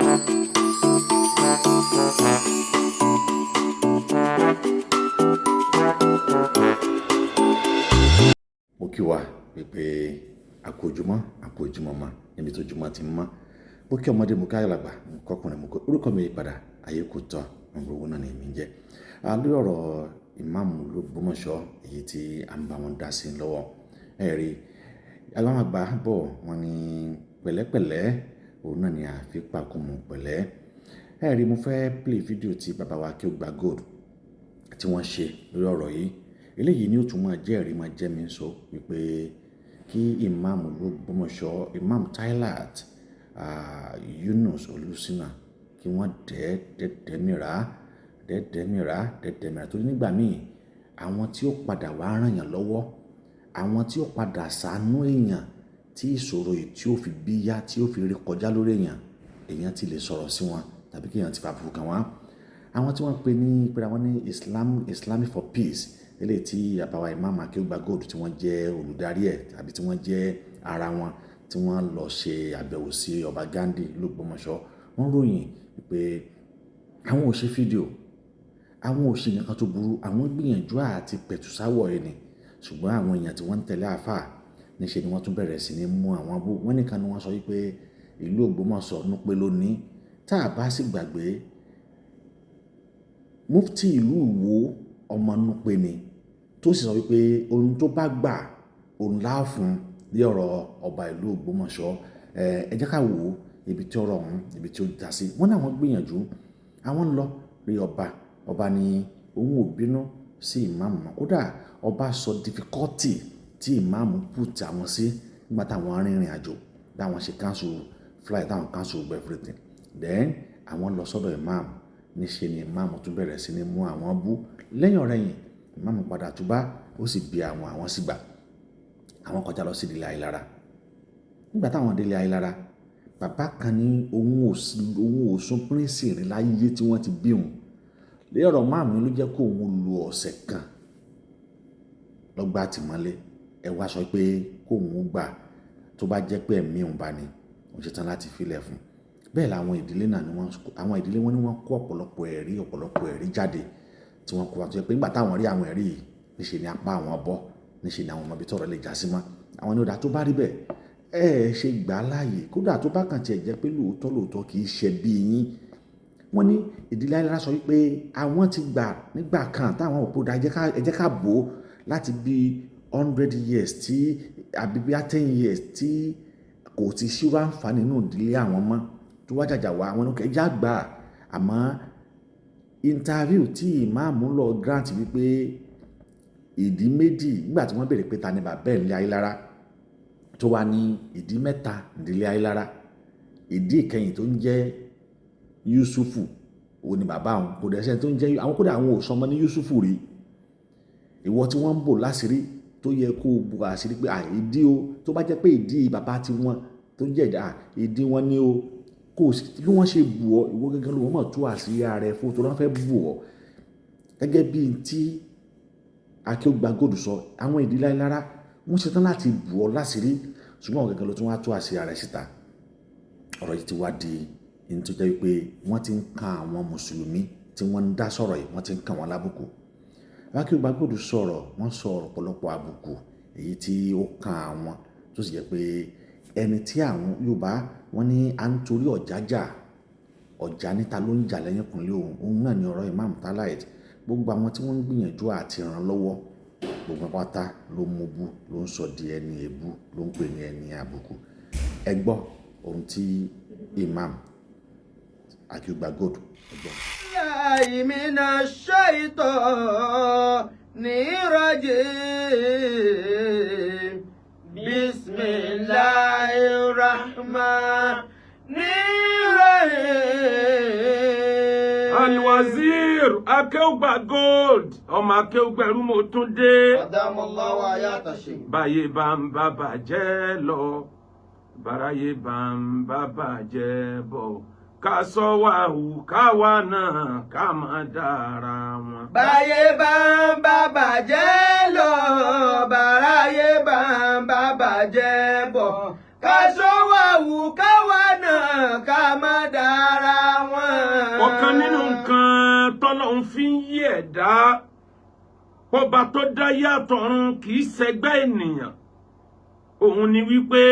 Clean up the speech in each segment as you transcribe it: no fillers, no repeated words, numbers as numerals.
Mo kí wa pé àkójúmọ́ ma níbi tó jùmọ̀ ti mọ́. Mo kí ọmọdé mo ká àgbà mo kọ́kùnrin mo kọ́ orúkọ mi padà ayé kò tọ́ ọmọ owó náà ni èmi ń jẹ́. Lórí ọ̀rọ̀ ìmáàmù l'Ògbómọ̀ṣọ́ èyí tí a ń bá wọn dá sí lọ́wọ́. Ẹ̀rí àwọn àgbà bọ̀ wọ́n ní pẹ̀lẹ́pẹ̀lẹ́ òun náà ni a fi pàkúmù pẹ̀lẹ́. Ẹ̀rí mo fẹ́ play fídíò tí bàbá wa Akeugba Gold tí wọ́n ṣe lórí ọ̀rọ̀ yìí. Eléyìí ni ó tún máa jẹ́ ẹ̀rí máa jẹ́ mi sọ wípé kí ìmáàmù l'Ògbómọ̀ṣọ́ Imam Tailat Yunus Olúṣínà kí wọ́n dẹ́ẹ̀dẹ́mìírà torí nígbà míì àwọn tí ó padà wá ràn yàn lọ́wọ́, àwọn tí ó padà ṣàánú èèyàn tí ìṣòro yìí tí ó fi bíyá tí ó fi rí kọjá lórí èèyàn ti lè sọ̀rọ̀ sí wọn tàbí kí èèyàn ti fa àbùkù kàn wọ́n. Àwọn tí wọ́n pè ní Islamic for Peace eléyìí tí àbáwá Imam Akeugba Gold tí wọ́n jẹ́ olùdarí ẹ̀ tàbí tí wọ́n jẹ́ ara wọn tí wọ́n lọ ṣe àbẹ̀wò sí ọba Ghandi l'Ògbómọ̀ṣọ́. Wọ́n ròyìn pé àwọn ò ṣe fídíò, àwọn ò ṣe nǹkan tó burú, àwọn gbìyànjú àti pẹ̀tù sáwọ̀ ẹ̀ ni. Ṣùgbọ́n àwọn èèyàn tí wọ́n ń tẹ̀lé àáfàá níṣẹ́ ni wọ́n tún bẹ̀rẹ̀ sí ní mú àwọn abú. Wọ́n nìkan ni wọ́n sọ wípé ìlú Ògbómọ̀ṣọ́ Núpé lónìí. Tá a bá sì gbàgbé mufti ìlú Ìwó ọmọ Núpé ni tó sì sọ wípé ohun tó bá gbà òun láàfún ní ọ̀rọ̀ ọba ìlú Ògbómọ̀ṣọ́. Ẹ jẹ́ ká wò ó ibi tí ọ̀rọ̀ ọ̀hún ibi tí ó já sí. Wọ́n náà wọ́n gbìyànjú àwọn ń lọ rí ọba ní òun ò bínú sí ìmáàmù mọ́. Kódà ọba sọ difficulty tí ìmáàmù put àwọn sí nígbà táwọn arìnrìn àjò táwọn ṣe cancel flight táwọn cancel everything. Then àwọn lọ sọ́dọ̀ ìmáàmù níṣe ni ìmáàmù tún bẹ̀rẹ̀ sí ní mú àwọn bú. Lẹ́yìn ọ̀rẹ́yìn ìmáàmù padà túbá ó sì bí àwọn sì gbà. Àwọn kọjá lọ sí ìdílé Ayílára. Nígbà táwọn délé Ayílára bàbá kan ní òun ò sún píríǹsì rí láyé tí wọ́n ti bí òun. Lé ọ̀rọ̀ máàmù ló jẹ́ kó òun lu ọ̀sẹ̀ kan lọ́gbà àtìmọ́lé. Ẹ wá sọ pé kó òun gbà tó bá jẹ́ pé ẹ̀mí òun bá ní òun ṣetán láti filẹ̀ fún. Bẹ́ẹ̀ làwọn ìdílé náà ni àwọn ìdílé wọn ni wọ́n kó ọ̀pọ̀lọpọ̀ ẹ̀rí jáde tí wọ́n kó wá tó jẹ́ pé nígbà táwọn rí àwọn ẹ̀rí yìí níṣe ni apá àwọn bọ́ níṣe ni àwọn ọmọ ibi tọ́rọ̀ lè já sí mọ́. Àwọn ní ọ̀dà tó bá rí bẹ́ẹ̀ ṣe gbà á láàyè kódà tó bá kàn tiẹ̀ jẹ́ pé lóòótọ́ kì í ṣe bí yín. Wọ́n ní ìdílé Ayílára sọ wípé àwọn ti gbà nígbà kan táwọn òpó dá ẹ jẹ́ ká bò ó láti bí 100 years tí àbí bí 10 years tí kò ti ṣírò àǹfààní nínú ìdílé àwọn mọ́ tó wá jàjà wá àwọn oníkẹ́ ẹja gbà. Àmọ́ interview tí ìmáàmù lọ grant wípé ìdí méjì nígbà tí wọ́n béèrè pé ta ni bàbá ẹ̀ nílé Ayílára tó wá ní ìdí mẹ́ta nílé Ayílára. Ìdí ìkẹyìn tó ń jẹ́ Yusufu òun ni bàbá àwọn kò dẹ̀ sẹ́ni tó ń jẹ́ àwọn kódà àwọn ò sọmọ ní Yusufu rí. Ìwọ tí wọ́n ń bò láṣìírí tó yẹ kó o bu àṣírí pé ìdí o tó bá jẹ́ pé ìdí bàbá tí wọ́n tó jẹ́ ìdí wọn ni o kò sí bí wọ́n ṣe bù ọ́ ìwọ gẹ́gẹ́ ló wọ́n mọ̀ tó àṣírí ara ẹ̀ fún tó lọ́n fẹ́ bù ọ́ gẹ́gẹ́ bí tí Akeugba Gold sọ. Àwọn ìdílé Ayílára wọ́n ṣetán láti bù ọ́ láṣìírí ṣùgbọ́n gẹ́gẹ́ ló tún wá tó àṣírí ara ẹ̀ síta. Ọ̀rọ̀ yìí ti wá di ní tó jẹ́ wípé wọ́n ti ń kan àwọn mùsùlùmí tí wọ́n ń dá sọ̀rọ̀ yìí wọ́n ti ń kan wọn lábùkù. Akeugba Gold sọ̀rọ̀ wọ́n sọ ọ̀pọ̀lọpọ̀ àbùkù èyí tí ó kan àwọn tó sì jẹ́ pé ẹni tí àwọn Yorùbá wọ́n ní à ń torí ọ̀já níta ló ń jà lẹ́yìn kùnlé òun náà ni ọ̀rọ̀ Imam Tailat. Gbogbo àwọn tí wọ́n ń gbìyànjú àti ràn lọ́wọ́ gbogbo pátá ló mú bú ló ń sọ di ẹni èébú ló ń pè ní ẹni àbùkù. Ẹ gbọ́ ohun tí Imam Akeugba Gold ẹ gbọ́. Mina shaitani rajim. Bismillahirrahmanirrahim. Al-Wazir Akeugba Gold ọmọ Akeugba ẹrú mo tún dé. Adamallahu ayatashi. Báyé bá ń bá bàjẹ́ lọ báráyé bá ń bá bàjẹ́ bọ̀ ká sọ wá hù káwa náà ká má dára wọn. Báyé bá ń bá bàjẹ́ lọ báráyé bá ń bá bàjẹ́ bọ̀ ká sọ wá hù káwa náà ká má dára. ọ̀kan nínú nǹkan tọ́lọ́run fi ń yí ẹ̀dá ọba tó dá yàtọ̀run kì í ṣẹgbẹ́ ènìyàn òun ni wípé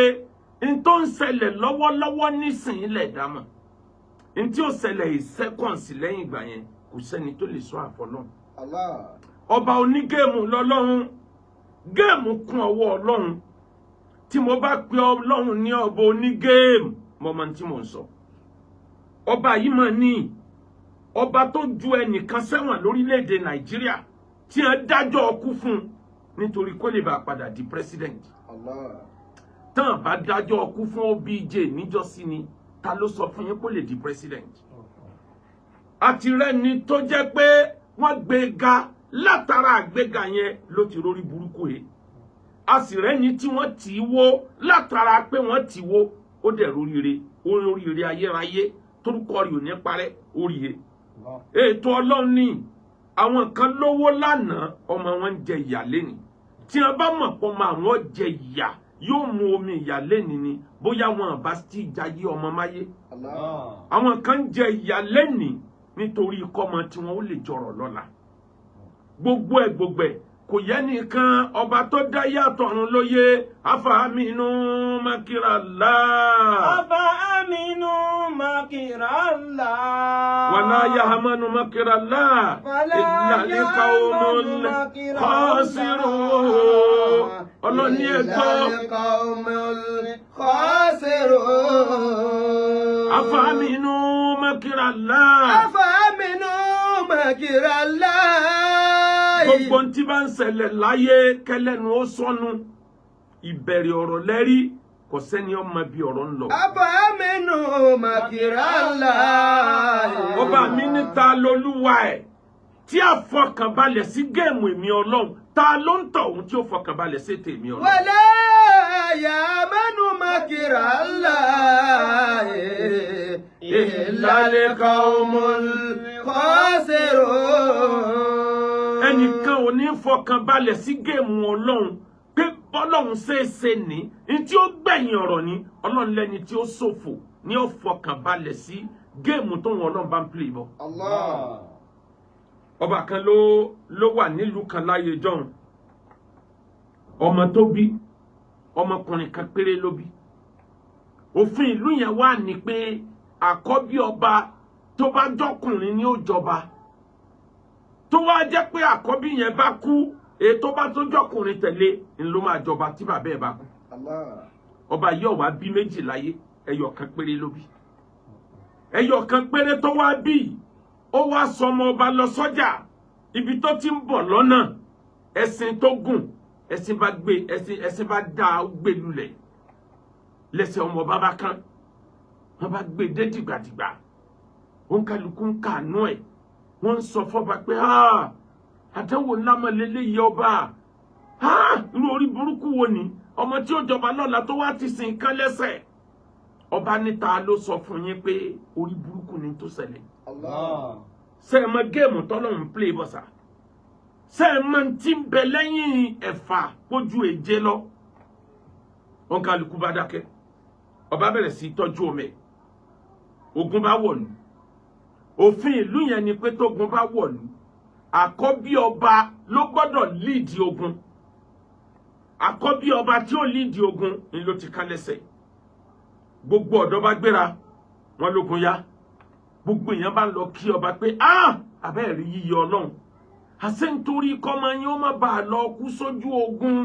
n tó ń ṣẹlẹ̀ lọ́wọ́lọ́wọ́ nísìnyí lẹ̀dá mọ̀ n tí ó ṣẹlẹ̀ ìsẹ́kọ̀nsì lẹ́yìn ìgbà yẹn kò sẹ́ni tó lè sọ àfọlọ́run. ọba onígéèmù lọ́lọ́run géèmù kún ọwọ́ ọlọ́run tí mo bá pe ọlọ́run ní ọba onígéèmù mo mọ tí mo ń sọ. ọba yìí mà ní ọba tó ju ẹnìkan sẹ́wọ̀n lórílẹ̀‐èdè nàìjíríà tí wọ́n dájọ́ ọkú fún nítorí kó lè bá padà di president. tán bá dájọ́ ọkú fún OBJ níjọ́sí ni ta ló sọ fún yín kó lè di president. àti rẹ́ni tó jẹ́ pé wọ́n gbé ga látara àgbéga yẹn ló ti rórí burúkú yìí. a sì rẹ́ni tí wọ́n tì í wó látara pé wọ́n tì í wó ó dẹ̀ oríire ayérayé torúkọ rí ò ní parẹ́ oríire. ètò ọlọ́run ní àwọn kan lówó lánàá ọmọ wọn ń jẹ ìyà lẹ́ni tí wọ́n bá mọ̀ pọ̀ mọ́ àwọn jẹ ìyà yóò mu omi ìyà lẹ́ni ni bóyá wọn bá ti jayé ọmọ máyé. àwọn kan ń jẹ ìyà lẹ́ni nítorí kọ́mọ tí wọ́n ó lè jọrọ̀ lọ́la. gbogbo ẹ̀ kò yẹ nìkan ọba tó dá yàtọ̀run lóye afaminu makirala. afaminu makirala. wala yahamanu makirala. illa liqawmul khasirun. ọlọ́ni ẹ̀gbọ́. afaminu makirala. afaminu makirala. gbogbo tí bá ń ṣẹlẹ̀ láyé kẹlẹ́nu ó sọnù ìbẹ̀rẹ̀ ọ̀rọ̀ lẹ́rí kò sẹ́ni ọmọ bí ọ̀rọ̀ ń lọ. afaminu makirala. ọba mi níta lolúwa ẹ̀ tí a fọkànbalẹ̀ sí géèmù èmi ọlọ́run ta ló ń tọ̀ ohun tí ó fọkànbalẹ̀ sí tèmi ọlọ́run. wala yamanu makirala. illa liqawmul khasirun. ẹnìkan ò ní fọkànbalẹ̀ sí géèmù ọlọ́run pé ọlọ́run ṣeéṣe ní tí ó gbẹ̀yìn ọ̀rọ̀ ní ọlọ́run lẹ́ni tí ó ṣòfò ní ó fọkànbalẹ̀ sí géèmù tó wọn ọlọ́run bá ń play bọ̀. ọba kan ló wà nílùú kan láyé jọ̀hún ọmọ tó bí ọmọkùnrin kan péré ló bí. òfin ìlú yẹn wà ní pé àkọ́bí ọba tó bá jọkùnrin ní ó jọba tó wá jẹ́ pé àkọ́bí yẹn bá kú èyí tó bá tó jọkùnrin tẹ̀lé ló máa jọba tí bàbá ẹ̀ bá kú. ọba yóò wá bí méjì láyé ẹyọ kan péré ló bí. ẹyọ kan péré tó wá bí ó wá sọmọ ọba lọ sọ́jà ibi tó ti ń bọ̀ lọ́nà ẹṣin tó gùn ẹṣin bá dá gbé lulẹ̀ lẹ́sẹ̀ ọmọ ọba bá kán wọ́n bá gbé dé dìgbàdìgbà òun kálukú ń kàánú ẹ̀ wọ́n ń sọ fọ́ba pé àdánwò ńlá mọ̀ lélẹ́yìí ọba irú orí burúkú wo ni ọmọ tí ó jọba lọ́la tó wá ti sìn kán lẹ́sẹ̀. ọba níta ló sọ fún yín pé orí burúkú ni tó ṣẹlẹ̀. ṣé ẹ mọ géèmù tọ́lọ́run play bọ́sà ṣé ẹ mọ tí ń bẹ lẹ́yìn ẹ̀fà pójú èje lọ. wọn kálukú bá dákẹ́ ọba bẹ̀rẹ̀ sí tọ́jú ọmọ ẹ̀ ogun bá wọ̀lú. òfin ìlú yẹn ni pé tógun bá wọ̀lú àkọ́bí ọba ló gbọ́dọ̀ líìdì ogun. àkọ́bí ọba tí ó líìdì ogun ni ló ti ká lẹ́sẹ̀. gbogbo ọ̀dọ́ bá gbéra wọn lógun yá gbogbo èèyàn bá lọ kí ọba pé abẹ́ẹ̀ rí yíyẹ ọlọ́run àṣẹ nítorí kọ́mọ yín ó má bàa lọ kú sójú ogun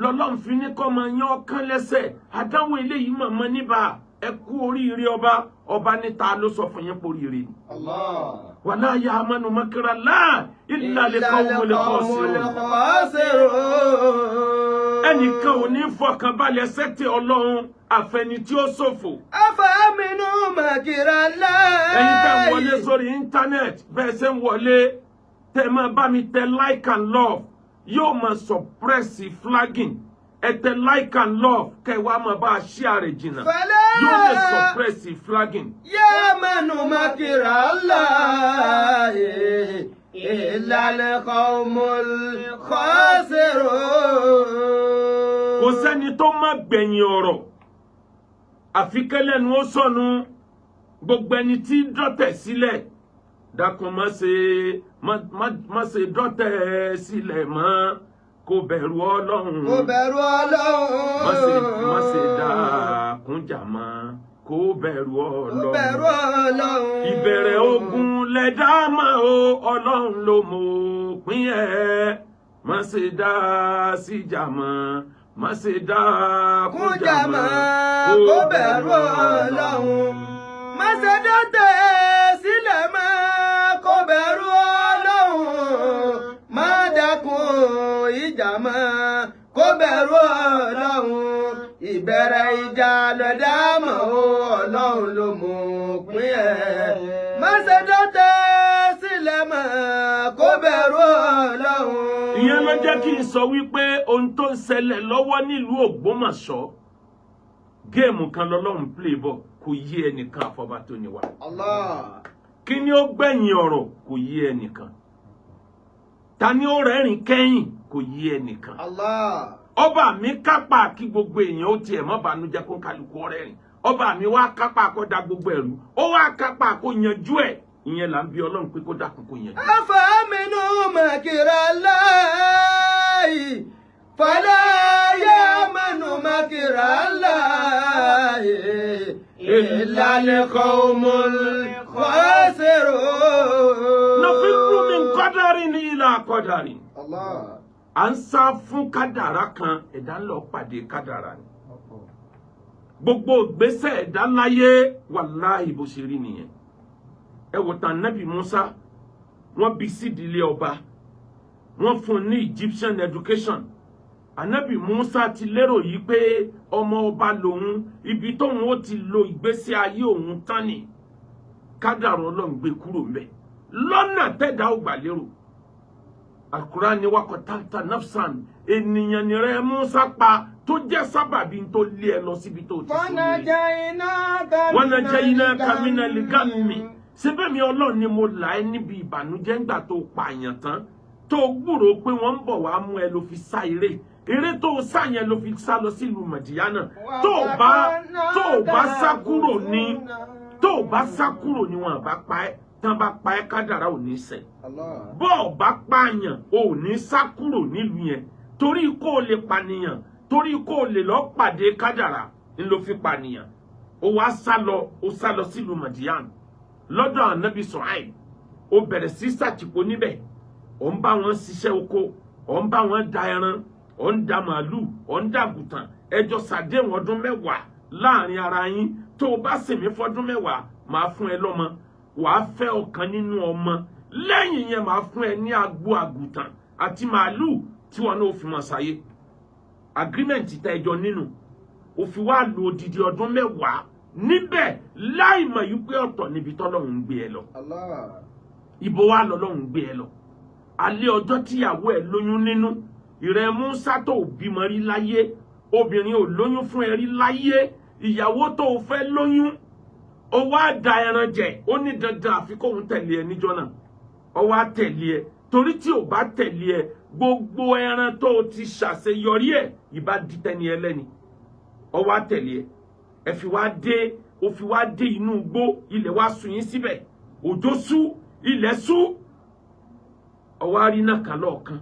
lọ́lọ́run fi ní kọ́mọ yín ọkàn lẹ́sẹ̀ àdáwọn eléyìí mọ̀mọ́ níbà ẹ kú oríire ọba níta ló sọ fún yín pé oríire ni. wala ya'manu makra Allah illa liqawmil khasirun. ẹnìkan ò ní fọkànbalẹ̀ sẹ́tẹ̀ ọlọ́run àfẹni tí ó ṣòfò. afaminu makirala. ẹ̀yin tẹ́ ń wọlé sórí íńtánẹ́ẹ̀tì bẹ́ẹ̀ ṣe ń wọlé tẹ́ máa bá mi tẹ like and love yóò máa suppress flagging ẹ tẹ like and love kẹ́ wá máa bá a share rẹ̀ jìnnà yóò lè suppress flagging. yamanu makirala. illa liqawmil khasirun. kò sẹ́ni tó má gbẹ̀yìn ọ̀rọ̀ àfi kẹ́lẹ́nu ó sọnù gbogbo ẹni tí dọ́tẹ̀ sílẹ̀ dákun má ṣe dọ́tẹ̀ sílẹ̀ mọ́ kó bẹ̀rù Ọlọ́run kó bẹ̀rù Ọlọ́run má ṣe dákúnjà mọ́ kó bẹ̀rù Ọlọ́run ìbẹ̀rẹ̀ ogun lẹ̀dá mọ́ o Ọlọ́run ló mọ̀ òpin ẹ̀ má ṣe dá síjà mọ́ má ṣe dákúnjà mọ́ kó bẹ̀rù Ọlọ́run má ṣe dọ́tẹ̀ sílẹ̀ mọ́ kó bẹ̀rù Ọlọ́run má dákun ìjà mọ́ kó bẹ̀rù Ọlọ́run ìbẹ̀rẹ̀ ìjà lẹ̀dá mọ́ o Ọlọ́run ló mọ̀ òpin ẹ̀ má ṣe dọ́tẹ̀ sílẹ̀ mọ́ kó bẹ̀rù Ọlọ́run. ìyẹn ló jẹ́ kí n sọ wípé ohun tó ń ṣẹlẹ̀ lọ́wọ́ nílùú Ògbómọ̀ṣọ́ géèmù kan lọ́lọ́run play bọ̀ kò yé ẹnìkan àfọba tó ní wa. Allah. kí ni ó gbẹ̀yìn ọ̀rọ̀ kò yé ẹnìkan ta ni ó rẹ́rìn kẹ́yìn kò yé ẹnìkan. Allah. ọba mi kápá kí gbogbo èèyàn ó tiẹ̀ mọ́ bànújẹ́ kó kálukú rẹ́rìn ọba mi wá kápá kó da gbogbo ẹ̀rú ó wá kápá kó yanjú ẹ̀ ìyẹn là ń bí Ọlọ́run pé kó dákun kó yanjú. afaminu makirallahi fala yamanu makirallahi illa alqawmul khasirun. nafirru min qadarin ila qadarin. Allah. à ń sá fún kádàrá kan ẹ̀dá lọ pàdé kádàrá ni gbogbo ìgbésẹ̀ ẹ̀dá láyé wàláhì bó ṣe rí nìyẹn. ẹ wò tán Nábì Musa wọ́n bí sídìílé ọba wọ́n fún ní Egyptian education Ànábì Musa ti lérò yìí pé ọmọ ọba lòun ibi tóun ó ti lo ìgbésí ayé òun tán ni kádàrá Ọlọ́run gbé kúrò ńbẹ̀ lọ́nà tẹ́dá ò gbà lérò. Al-Qur'an ni waqatalta nafsan ènìyàn ni rẹ Musa pa tó jẹ́ sábàbí tó lé ẹ lọ síbi tó ti sùn. wanajaynaka minal gammi síbẹ̀ mi Ọlọ́run ni mo là ẹ́ níbi ìbànújẹ́ ńgbà tó pààyàn tán tó gbúrò pé wọ́n ń bọ̀ wá mú ẹ ló fi sá eré tó sá yẹn ló fi sá lọ sílùú Màdíyánà tó bá sá kúrò ni wọn bá pa ẹ́ tán bá pa ẹ́ kádàrá ò ní ṣẹ. bó o bá pààyàn o ò ní sá kúrò nílùú yẹn torí kó o lè pànìyàn torí kó o lè lọ pàdé kádàrá ń lọ fi pànìyàn o wá sá lọ sílùú Màdíyánà lọ́dọ̀ Ànábì Ṣuaibu o bẹ̀rẹ̀ sí ṣàtìpó níbẹ̀ o ń bá wọn ṣiṣẹ́ oko o ń bá wọn da ẹran o ń da màálù o ń da àgùntàn ẹjọ́ ṣàdéhùn ọdún 10 láàrin ara yín tó o bá sìn mí fọ́dún 10 máa fún ẹ lọ́mọ wàá fẹ́ ọ̀kan nínú ọmọ lẹ́yìn yẹn máa fún ẹ ní agbo àgùntàn àti màálù tí wọn náà fi mọ̀ sáyé agreement tẹ ẹjọ́ nínú òfin wa lo odidi ọdún 10 níbẹ̀ láì mọ̀ yí pé ọ̀tọ̀ níbi tọ́lọ́run ń gbé ẹ lọ. ibo wa lọ́lọ́run ń gbé ẹ lọ. alẹ́ ọjọ́ tíyàwó ẹ lóyún nínú ìrẹ́ Musa tó bímọ rí láyé obìnrin ò lóyún fún ẹ rí láyé ìyàwó tó fẹ́ lóyún ó wá da ẹran jẹ ó ní dandan àfi kóun tẹ̀lé ẹ níjọ́ náà ó wá tẹ̀lé ẹ torí tí ò bá tẹ̀lé ẹ gbogbo ẹran tó ti ṣàṣeyọrí ẹ ìbá di tẹni ẹlẹ́ni ó wá tẹ̀lé ẹ ẹ fi wá dé inú igbó ilẹ̀ wá sùn yín síbẹ̀ òjò sú ilẹ̀ sú ọwọ́ àrínà kan lọ́ọ̀kan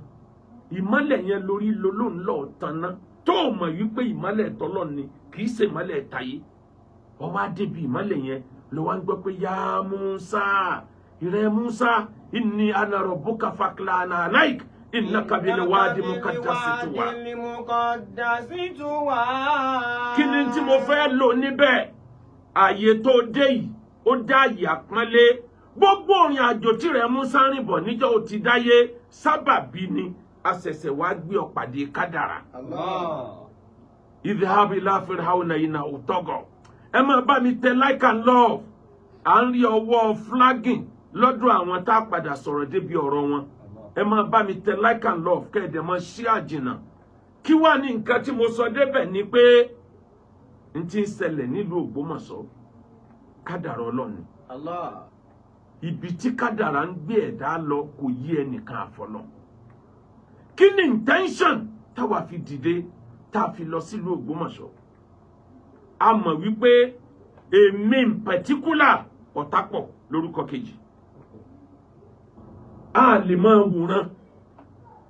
ìmọ́lẹ̀ yẹn lórí lolóun lọ́ọ̀ tanná tó mọ̀ wípé ìmọ́lẹ̀ tọ́lọ́ ni kì í ṣe ìmọ́lẹ̀ tayé ọwọ́ àdébí ìmọ́lẹ̀ yẹn ló wá ń gbọ́ pé yá Musa ìrẹ́ Musa inni ana rabbuka faklana alaik innaka bil wadi muqaddasi tuwa. kí ni tí mo fẹ́ lò níbẹ̀ ààyè tó dé yìí ó dá ààyè àpọ́nlé gbogbo òrìn àjò tí rẹ̀ Musa rìn bọ̀ níjọ́ ó ti dáyé sábàbí ni àṣẹ̀ṣẹ̀ wá gbé ọ pàdé kádàrá. idhhab ila fir'auna innahu tagha. ẹ máa bá mi tẹ like and love à ń rí ọwọ́ flagging lọ́dọ̀ àwọn tá a padà sọ̀rọ̀ débi ọ̀rọ̀ wọn ẹ máa bá mi tẹ like and love kẹ́ẹ̀dẹ̀ mọ́ ṣí àjìnà kí wá ní nǹkan tí mo sọ débẹ̀ ni pé n ti ń ṣẹlẹ̀ nílùú Ògbómọ̀ṣọ́ kádàrá Ọlọ́run ibi tí kádàrá ń gbé ẹ̀dá lọ kò yí ẹnìkan àfọlọ́ kí ni intention táwa fi dìde tá a fi lọ sílùú Ògbómọ̀ṣọ́ a mọ̀ wípé èmi in particular ọ̀tá pọ̀ lórúkọ kejì a lè máa wòran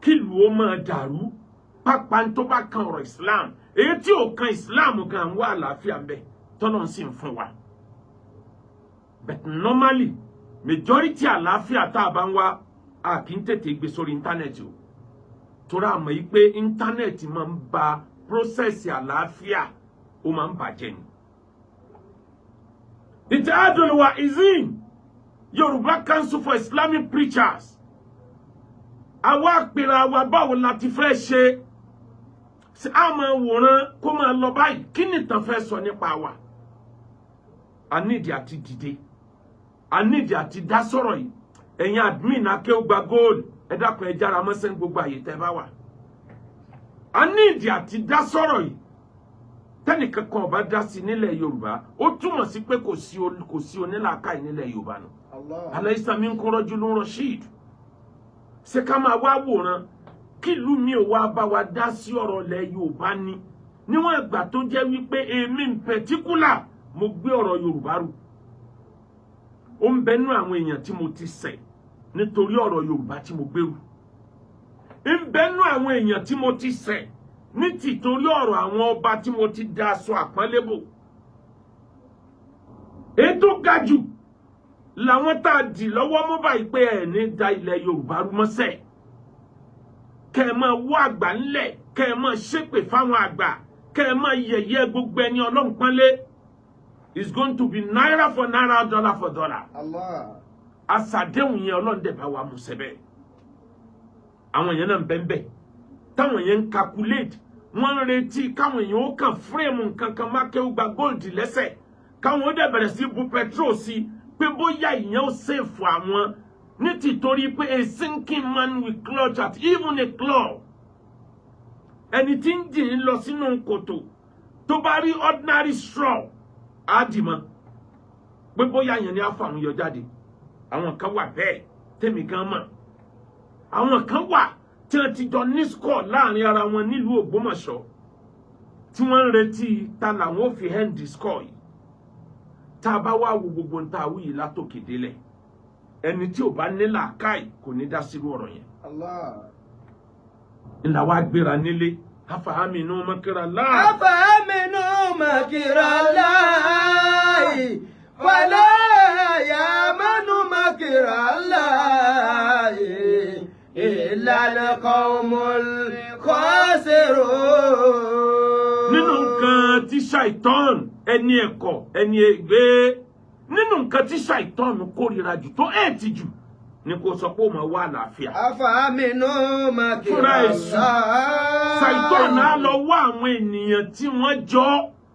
kí ìlú ó máa dàrú pápá tó bá kan ọ̀rọ̀ Islam èyí tí ò kan Islam gan wà àlàáfíà ń bẹ tọ́lọ́run sì ń fún wa but normally majority àlàáfíà tá a bá ń wá a kì í tètè gbé sórí íńtánẹ́ẹ̀tì o torí a mọ̀ yìí pé íńtánẹ́ẹ̀tì máa ń ba process àlàáfíà ó máa ń bàjẹ́ ni. Ittihadul Wa'izin Yorùbá Council for Islamic Preachers àwa àpèrè àwa báwo la ti fẹ́ ṣe ṣe a máa wòran kó máa lọ báyìí kí ni ìtàn fẹ́ sọ nípa wa a nídìí àti dìde a nídìí àti dá sọ̀rọ̀ yìí ẹ̀yin admin Akeugba Gold ẹ dákun ẹ jára mọ́sẹ́ ní gbogbo àyè tẹ́ bá wà a nídìí àti dá sọ̀rọ̀ yìí tẹ́nìkan kan ọba dá sí nílẹ̀ Yorùbá ó túmọ̀ sí pé kò sí onílàákàyè nílẹ̀ Yorùbá nù alaysa minkum rajulun rashid ṣé ká máa wá wòran kí ìlú mi ò wá bá wa dá sí ọ̀rọ̀ ilẹ̀ Yorùbá ni níwọ̀n ìgbà tó jẹ́ wípé èmi in particular mo gbé ọ̀rọ̀ Yorùbá rù ó ń bẹnu àwọn èèyàn tí mo ti ṣẹ̀ nítorí ọ̀rọ̀ Yorùbá tí mo gbèrú ń bẹnu àwọn èèyàn tí mo ti ṣẹ̀ ní tìtorí ọ̀rọ̀ àwọn ọba tí mo ti da aṣọ àpọ́nlé bò ètò ga jù làwọn tá a dì lọ́wọ́ mú báyìí pé ẹ̀ ní da ilẹ̀ Yorùbá rú mọ́sẹ̀ kẹ́ ẹ máa wọ́ àgbà ńlẹ̀ kẹ́ ẹ máa ṣépè fáwọn àgbà kẹ́ ẹ máa yẹ̀yẹ́ gbogbo ẹni Ọlọ́run pọ́nlé. It's going to be naira for naira, dollar for dollar. Allah. Àṣàdéhùn yẹn Ọlọ́run dẹ̀ bá wa mú sẹ́bẹ̀. Àwọn yẹn náà ń bẹ́ẹ̀ táwọn yẹn ń calculate wọ́n ń retí káwọn èèyàn ó kàn frame nǹkan kan Akeugba Gold lẹ́sẹ̀ káwọn ó dẹ̀ bẹ̀rẹ̀ sí bu petrol sí pé bóyá ìyẹn ó sèfù àwọn ní tìtorí pé a sinking man will clutch at even a claw. Ẹni tí ń jìn lọ sínú kòtò tó bá rí ordinary straw àdìmọ́ pé bóyá yẹn ni á fà àwọn yọ jáde. Àwọn kan wà bẹ́ẹ̀ tèmi gan mọ̀. Àwọn kan wà tí wọ́n ti jọ ní score láàrin ara wọn nílùú Ògbómọ̀ṣọ́ tí wọ́n ń retí ta làwọn ò fi hand score yìí. Tá a bá wá wo gbogbo ń ta àwùyí látòkè délẹ̀ ẹni tí ò bá ní làákàyè kò ní dá sírú ọ̀rọ̀ yẹn. Allah. Ńlá wa gbéra nílé afahaminu makira Allah. Afahaminu makira Allah. Fala yamanu makira Allah. Illa al-qawmul khasirun. Nínú nǹkan tí ṣàìtọ́n ẹni ẹ̀kọ́ ẹni ègbé nínú nǹkan tí ṣàìtọ́n kórìíra jù tó ẹ̀ẹ̀tì jù ni kò sọ pé ó máa wà àlàáfíà. Afahaminu makira Fúnra èṣù ṣàìtọ́n á lọ wá àwọn ènìyàn tí wọ́n jọ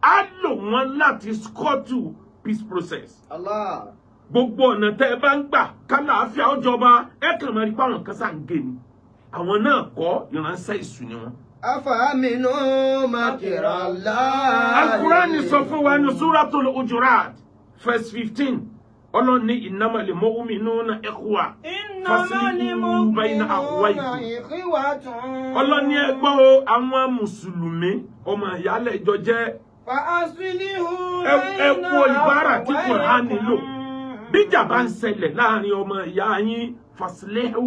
á lò wọ́n láti scuttle peace process. Allah. Gbogbo ọ̀nà tẹ́ ẹ bá ń gbà kálàáfíà ó jọba ẹ kàn máa rí pé àwọn kan sáà ń gé ni àwọn náà kọ́ ìránṣẹ́ èṣù ni wọ́n. Afahaminu makira Allah. Al-Qur'an sọ fún wa ní Suratul Hujurat verse 15 Ọlọ́run ní innamal mu'minuna ikhwa faslihu bayna akhawaykum. Ọlọ́run ní ẹ gbọ́ o àwọn mùsùlùmí ọmọ ìyálẹ̀ ìjọ jẹ́ ẹ wo ìbára tí Qur'an lò bíjà bá ń ṣẹlẹ̀ láàrin ọmọ ìyá yín faslihu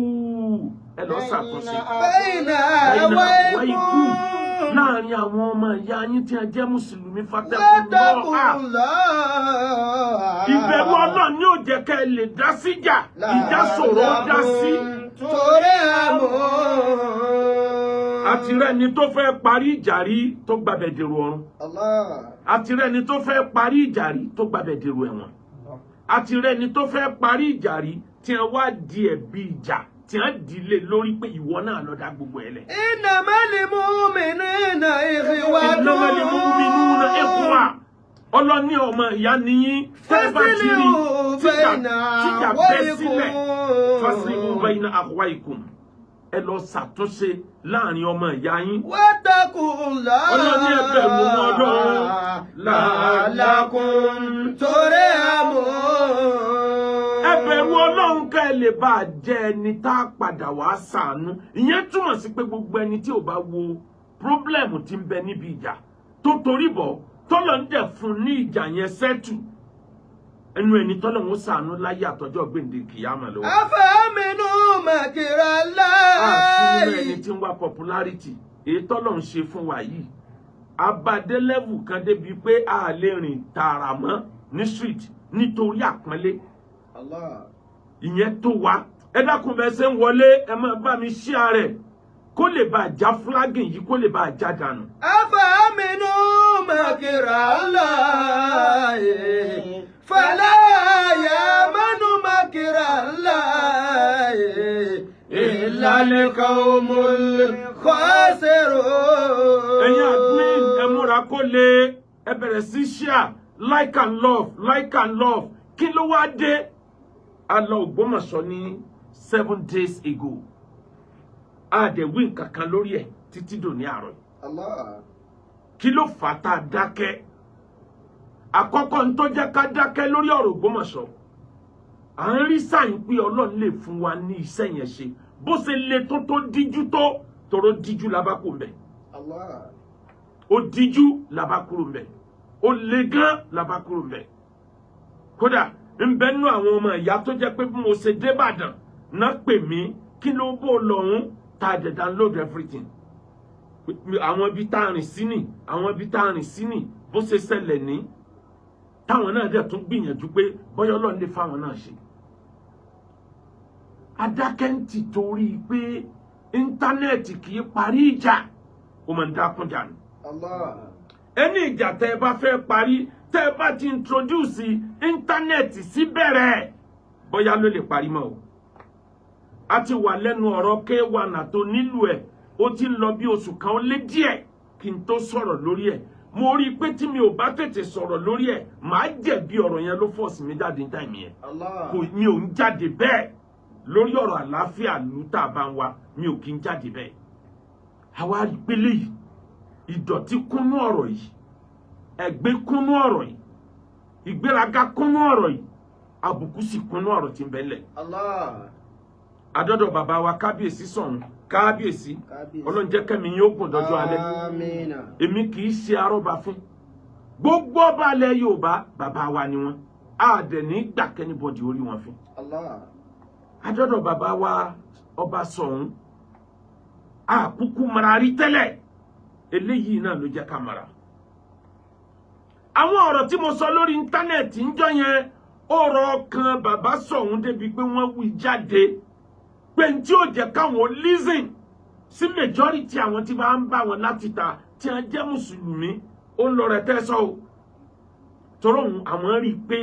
ẹ lọ ṣàtúnṣe bayna akhawaykum láàrin àwọn ọmọ ìyá yín tí a jẹ́ mùsùlùmí fattakullah. Ìbẹ̀rù Ọlọ́run ni ó jẹ́ ká ẹ lè dá síjà ìjà ṣòro dá sí. Torí àmọ́. Àti rẹ́ni tó fẹ́ parí ìjà rí tó gbàbẹ̀ dèrò ọ̀run. Allah. Àti rẹ́ni tó fẹ́ parí ìjà rí tó gbàbẹ̀ dèrò ẹ̀wọ̀n. Àti rẹ́ni tó fẹ́ parí ìjà rí tí wọ́n wá di ẹ̀bi ìjà tí wọ́n dìlé lórí pé ìwọ náà lọ dá gbogbo ẹ̀ lẹ̀. Innamal mu'minuna ikhwatun. Innamal mu'minuna ikhwa. Ọlọ́ni ọmọ ìyá nìyí tẹ́ bá ti rí tíjà bẹ́ sílẹ̀ faslihu bayna akhawaykum ẹ lọ ṣàtúnṣe láàrin ọmọ ìyá yín. Wattaqullah. Ọlọ́ni ẹ bẹ̀rù Ọlọ́run la'allakum turhamun. Ẹ bẹ̀rù Ọlọ́run ká ẹ lè bá jẹ́ ẹni tá a padà wá ṣàánú. Ìyẹn túmọ̀ sí pé gbogbo ẹni tí ò bá wo pírọ́blẹ̀mù tí ń bẹ níbi ìjà tó torí bọ̀ tọ́lọ̀ ń dẹ̀ fún ní ìjà yẹn sẹ́tù ẹnu ẹni tọ́lọ̀ ń ṣàánú láyé àtọ́jọ́ gbèǹde kìyàmà lọ́wọ́. Afahaminu مكر àfihàn ẹni الله tí ń wá popularity èyí tọ́lọ̀ ń ṣe fún wa yìí abadé level kan débi pé a lè rìn tààrà mọ́ ní street nítorí àpọ́nlé الله ìyẹn tó wa ẹ dákun bẹ́ẹ̀ ṣe ń wọlé ẹ máa bá mi share rẹ̀ kó lè bá já flagging yìí kó lè bá já dànù. أفأمنوا مكر الله فلا يأمن مكر الله إلا القوم الخاسرون. ẹ̀yin admin ẹ múra kó lè ẹ bẹ̀rẹ̀ sí share like and love kí ló wá dé a lọ Ògbómọ̀ṣọ́ ní 7 days ago a dẹ̀ wí nǹkan kan lórí ẹ̀ títí dòní àárọ̀ الله kí ló fà á tá a dákẹ́ àkọ́kọ́ ní tó jẹ́ ká dákẹ́ lórí ọ̀rọ̀ Ògbómọ̀ṣọ́ à ń rí sáyìn pé Ọlọ́run lè fún wa ní iṣẹ́ yẹn ṣe bó ṣe le tó díjú tó tòró díjú la bá kú mbẹ̀ الله ó díjú la bá kúrò mbẹ̀ ó le gan la bá kúrò mbẹ̀ kódà ń bẹ nínú àwọn ọmọ ìyá tó jẹ́ pé bí mo ṣe dé Ìbàdàn náà pè mí kí ló bó lọ́hún tá a dẹ̀ download everything àwọn ibi tá a rìn sí nì àwọn ibi tá a rìn sí nì bó ṣe ṣẹlẹ̀ ní táwọn náà dẹ̀ tún gbìyànjú pé bọ́yọ́ Ọlọ́run lè fáwọn náà ṣe adákẹ́ǹtì torí pé íńtánẹ́ẹ̀tì kì í parí ìjà ó máa ń dákúnjà ni الله ẹni ìjà tẹ́ ẹ bá fẹ́ parí tẹ́ ẹ bá ti introduce íńtánẹ́ẹ̀tì sí bẹ̀rẹ̀ bóyá ló lè parí mọ́ o a ti wà lẹ́nu ọ̀rọ̀ K1 àtò nílùú ẹ̀ ó ti ń lọ bí oṣù kan ó lé díẹ̀ kí n tó sọ̀rọ̀ lórí ẹ̀ mo rí i pé tí mi ò bá tètè sọ̀rọ̀ lórí ẹ̀ màá jẹ̀bi ọ̀rọ̀ yẹn ló fọ́ọ̀sì mi jáde ní táìmì yẹn الله kò mi ò ń jáde bẹ́ẹ̀ lórí ọ̀rọ̀ àlàáfíà lù tá a bá ń wa mi ò kí ń jáde bẹ́ẹ̀ àwa rí pélé yìí ìdọ̀tí kúnnú ọ̀rọ̀ yìí ẹ̀gbin kúnnú ọ̀rọ̀ yìí ìgbéraga kúnnú ọ̀rọ̀ yìí àbùkù sì kúnnú ọ̀rọ̀ tí ń bẹ lẹ̀ الله adọ́dọ̀ bàbá wa kábíyèsí sọ̀run kábíyèsí Ọlọ́run jẹ́ kẹ́mi yín ó gùn dọ́jọ́ alẹ́ آمين èmi kì í ṣe arọ́bàfín gbogbo ọba alẹ́ Yorùbá bàbá wa ni wọ́n á dẹ̀ ní gbà kẹ́nìbọ̀dì orí wọn fín الله adọ́dọ̀ bàbá wa ọba sọ̀run àkúkú mara rí tẹ́lẹ̀ eléyìí náà ló jẹ́ ká mara àwọn ọ̀rọ̀ tí mo sọ lórí íńtánẹ́ẹ̀tì ń jọ yẹn ọ̀rọ̀ kan bàbá sọ̀run débi pé wọ́n wí jáde pé n tí ó jẹ́ káwọn listen sí majority àwọn tí bá ń bá wọn láti ta tí wọ́n jẹ́ mùsùlùmí ó ń lọ rẹ̀ tẹ́sọ̀ o tọrọ àwọn rí i pé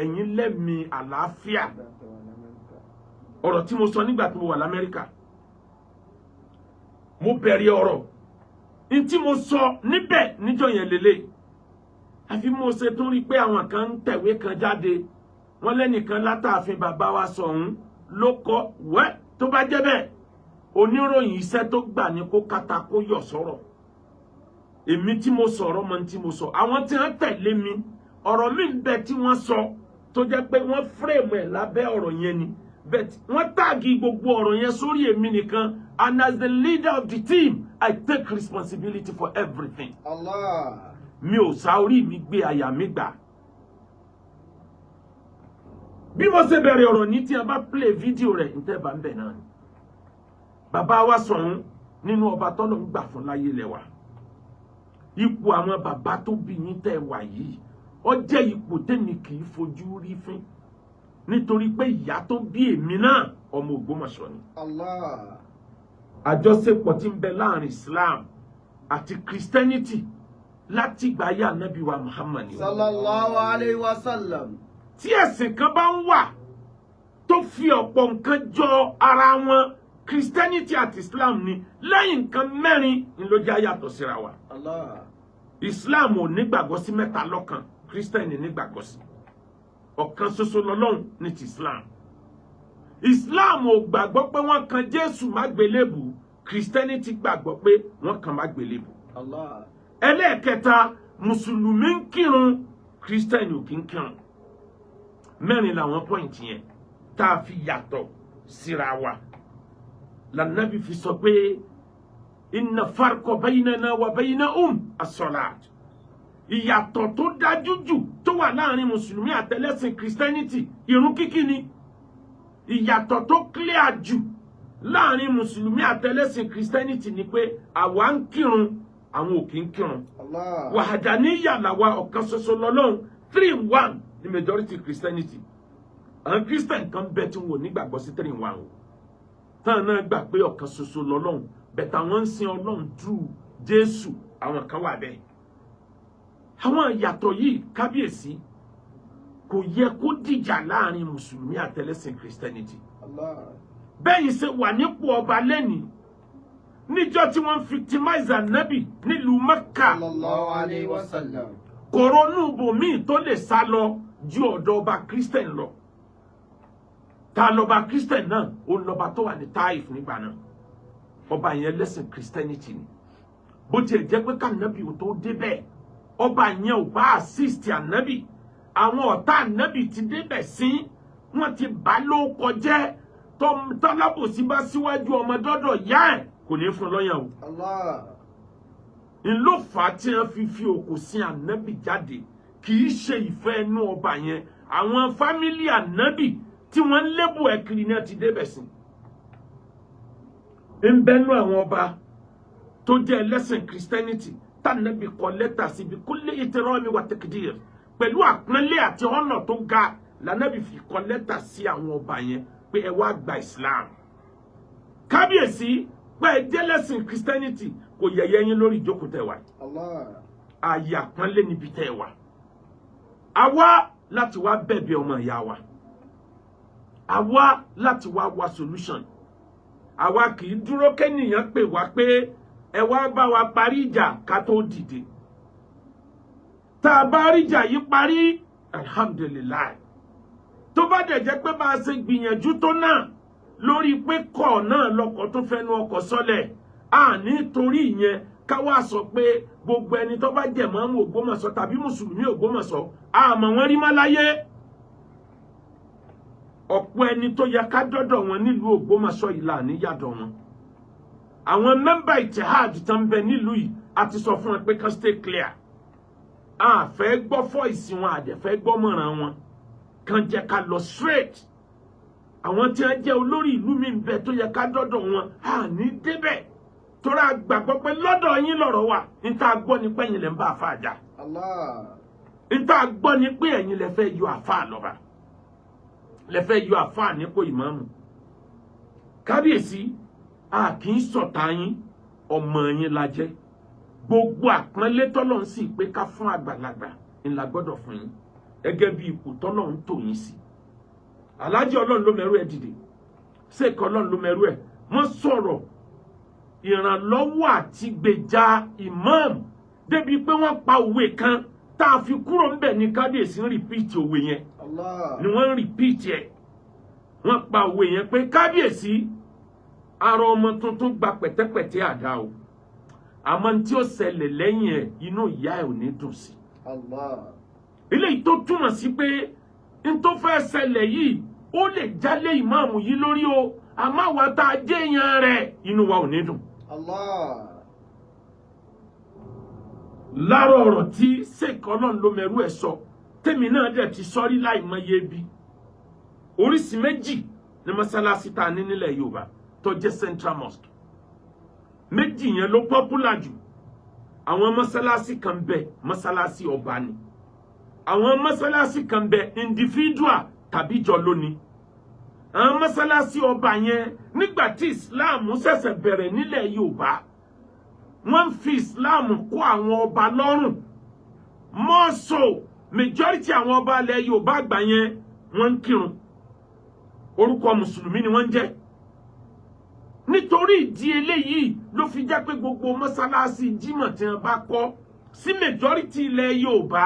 ẹ̀yin lẹ́mìí àlàáfíà ọ̀rọ̀ tí mo sọ nígbà tí mo wà l'Amẹ́ríkà mo bẹ̀rẹ̀ ọ̀rọ̀ n tí mo sọ níbẹ̀ níjọ́ yẹn lélẹ̀ àfi mo ṣe tó rí pé àwọn kan ń tẹ̀wé kan jáde wọ́n lẹ́nìkan látàfin bàbá wa sọ̀hún ló kọ́ wẹ́ tó bá jẹ́ bẹ́ẹ̀ oníròyìn iṣẹ́ tó gbà ní kó kàtà kó yọ̀ sọ̀rọ̀ èmi tí mo sọ̀rọ̀ mọ tí mo sọ àwọn tí wọ́n tẹ̀lé mi ọ̀rọ̀ mi ń bẹ tí wọ́n sọ tó jẹ́ pé wọ́n frame ẹ̀ lábẹ́ ọ̀rọ̀ yẹn ni but wọ́n tàgì gbogbo ọ̀rọ̀ yẹn sórí èmi nìkan and as the leader of the team I take responsibility for everything. Allah. Mi ò sá orí mi gbé àyà mi gbà. Bí mo ṣe bẹ̀rẹ̀ ọ̀rọ̀ ní tí a bá play fídíò rẹ̀ ǹtẹ́ bá ń bẹ̀ náà ni. Bàbá wa sọ̀run nínú ọba tọ́lọ̀ ń gbà fún láyé lẹ́wà. Ipò àwọn bàbá tó bí yín tẹ́ wà yìí ó jẹ́ ipò tèmi kì í fojú rí fín nítorí pé ìyá tó bí èmi náà ọmọ Ògbómọ̀ṣọ́ ni. Allah. Àjọṣepọ̀ tí ń bẹ láàrin Islam àti Christianity láti ìgbà ayé Ànábì wa Muhammad ni. Sallallahu alayhi wa sallam. Tí ẹ̀sìn kan bá ń wà tó fi ọ̀pọ̀ nǹkan jọ ara wọn Christianity àti Islam ni lẹ́yìn nǹkan mẹ́rin ni ló jẹ́ yàtọ̀ síra wa. Allah. Islam ò nígbàgbọ́ sí mẹ́ta lọ́kan, Christian nígbàgbọ́ sí ọ̀kan ṣoṣo lọ́lọ́run ní ti Islam. Islam ò gbàgbọ́ pé wọ́n kan Jésù mágbélébù, Christianity gbàgbọ́ pé wọ́n kan mágbélébù. Allah. Ẹlẹ́ẹ̀kẹta, Mùsùlùmí ń kírun, Christian ò kí ń kírun. Mẹ́rin làwọn pọ́ìntì yẹn tá a fi yàtọ̀ síra wa. Lànàbí fi sọ pé inna farqa baynana wa baynahum as-salat. Ìyàtọ̀ tó dájú jù tó wà láàrin Mùsùlùmí àtẹlẹ́sìn Christianity, ìrun kíkí ni. Ìyàtọ̀ tó clear jù láàrin mùsùlùmí àtẹlẹ́sìn Christianity ni pé àwa ń kírun àwọn ò kì í kírun. Wàhádàníyà làwa ọ̀kan ṣoṣo lọ́lọ́run 3-in-1 ní majority Christianity. Àwọn Christian kan bẹ tí wọn ò nígbàgbọ́ sí 3-in-1 o. Táwọn náà gbà pé ọ̀kan ṣoṣo lọ́lọ́run bẹ̀tà wọ́n ń sin Ọlọ́run through Jésù àwọn kan wà bẹ́ẹ̀. Àwọn ìyàtọ̀ yìí kábíyèsí kò yẹ kó dìjà láàrin mùsùlùmí àtẹlẹ́sìn Christianity. Bẹ́ẹ̀ ṣe wà nípò ọba lẹ́nìí níjọ́ tí wọ́n victimize Ànábì nílùú Mẹ́kà. Kòrónú bòmíì tó lè sá lọ ju ọ̀dọ̀ ọba Christian lọ. Ta lọba Christian náà ó lọba tó wà ní Taif nígbà náà. Ọba yẹn lẹ́sìn Christianity ni. Bó tiẹ̀ jẹ́ pé k'Ànábì ò tó débẹ̀ ọba yẹn ò bá assist Ànábì. Àwọn ọ̀tá Ànábì ti débẹ̀ sí wọ́n ti bá ló kọjẹ́ tọ́lábòsí bá síwájú ọmọ dọ́dọ̀ yá ẹ̀ kò ní fún lọ́yàn o. Ìlú fà tí wọ́n fi òkú sí Ànábì jáde kì í ṣe ìfẹ́ inú ọba yẹn. Àwọn fámílì Ànábì tí wọ́n lébù ẹ̀kiri náà ti débẹ̀ sí. ń bẹ́nu àwọn ọba tó jẹ́ ẹlẹ́sìn Christianity tànàbì kọ lẹ́tà síbi kulli ihtirami wa takdir pẹ̀lú àpọ́nlé àti ọ̀nà tó ga lànàbì fi kọ lẹ́tà sí àwọn ọba yẹn pé ẹ wá gba Islam. Kábíyèsí pé ẹ jẹ́ ẹlẹ́sìn Christianity kò yẹ̀yẹ́ yín lórí ìjókòó tẹ́ wà. Ààyè àpọ́nlé níbi tẹ́ wà. Àwa láti wá bẹ̀bẹ̀ ọmọ ìyá wa. Àwa láti wá solution. Àwa kì í dúró kẹ́nìyàn pè wá pé ẹ wá bá wa parí ìjà ká tó dìde. Tá a bá rí ìjà yìí parí alhamdulillah. Tó bá dẹ̀ jẹ́ pé bá a ṣe gbìyànjú tó náà lórí pé kọ̀ náà lọkọ̀ tó fẹ́nu ọkọ̀ sọ́lẹ̀ nítorí ìyẹn ká wá sọ pé gbogbo ẹni tó bá jẹ̀ mọ́ Ògbómọ̀ṣọ́ tàbí mùsùlùmí Ògbómọ̀ṣọ́ àmọ́ wọn rí má láyé. Ọ̀pọ̀ ẹni tó yẹ ká dọ́dọ̀ wọn nílùú Ògbómọ̀ṣọ́ ìlà níyàdọ̀ wọn. Àwọn mẹ́mbà Ittihad tán bẹ nílùú yìí a ti sọ fún wọn pé kán stay clear. A fẹ́ gbọ́ fọ́ìsì wọn àdẹ̀ fẹ́ gbọ́ mọ̀ràn wọn. Kàn jẹ́ ká lọ straight. Àwọn tí wọ́n jẹ́ olórí ìlú mi ń bẹ tó yẹ ká dọ́dọ̀ wọn ní débẹ̀. Tora gbàgbọ́ pé lọ́dọ̀ yín lọ̀rọ̀ wà níta gbọ́ ni pé ẹ̀yin lẹ ń bá àfáà jà. Níta gbọ́ ni pé ẹ̀yin lẹ fẹ́ yọ àfáà lọ́ba. Lẹ fẹ́ yọ àfáà nípò ìmáàmù. Kábíyèsí a kì í sọ̀tá yín ọmọ yín la jẹ́. Gbogbo àpọ́nlé tọ́lọ́run sì pé ká fún àgbàlagbà ńlá gbọ́dọ̀ fún yín gẹ́gẹ́ bí ipò tọ́lọ́run tò yín sí. Aláàjì Ọlọ́run ló mẹ́rú ẹ̀ dìde. Ṣèkọ́ Ọlọ́run ló mẹ́rú ẹ̀. Wọ́n sọ̀rọ̀ ìrànlọ́wọ́ àti gbèjà imam débi pé wọ́n pa òwe kan tá a fi kúrò ńbẹ̀ ní kábíyèsí ń rìpíìtì òwe yẹn ni wọ́n ń rìpíìtì ẹ̀. Wọ́n pa òwe yẹn pé kábíyèsí ara ọmọ tuntun gba pẹ̀tẹ́pẹ̀tẹ́ àdá o àmọ́ tí ó ṣẹlẹ̀ lẹ́yìn ẹ̀ inú ìyá ẹ̀ ò ní dùn sí. Eléyìí tó túmọ̀ sí pé n tó fẹ́ ṣẹlẹ̀ yìí ó lè jálé ìmáàmù yìí lórí o àmọ́ àwa tá a jẹ́ èèyàn rẹ̀ inú wa ò ní dùn. Lára ọ̀rọ̀ tí Ṣèkọ́ Ọlọ́run ló mẹ́rú ẹ̀ sọ tèmi náà dẹ̀ ti sọ́rí láìmọye bí. Oríṣi méjì ní mọ́sálásí tá a ní nílẹ̀ Yorùbá tó jẹ́ Central Mosque. Méjì yẹn ló popular jù. Àwọn mọ́sálásí kan bẹ mọ́sálásí ọba ni. Àwọn mọ́sálásí kan bẹ individual tàbí jọ lónìí. Àwọn mọ́sálásí ọba yẹn nígbà tí Islam ṣẹ̀ṣẹ̀ bẹ̀rẹ̀ nílẹ̀ Yorùbá wọ́n fi Islam kó àwọn ọba lọ́rùn. More so majority àwọn ọba ilẹ̀ Yorùbá àgbà yẹn wọ́n ń kírun. Orúkọ mùsùlùmí ni wọ́n ń jẹ́. Nítorí ìdí eléyìí ló fi jẹ́ pé gbogbo mọ́sálásí Jímọ̀ tí wọ́n bá kọ́ sí majority ilẹ̀ Yorùbá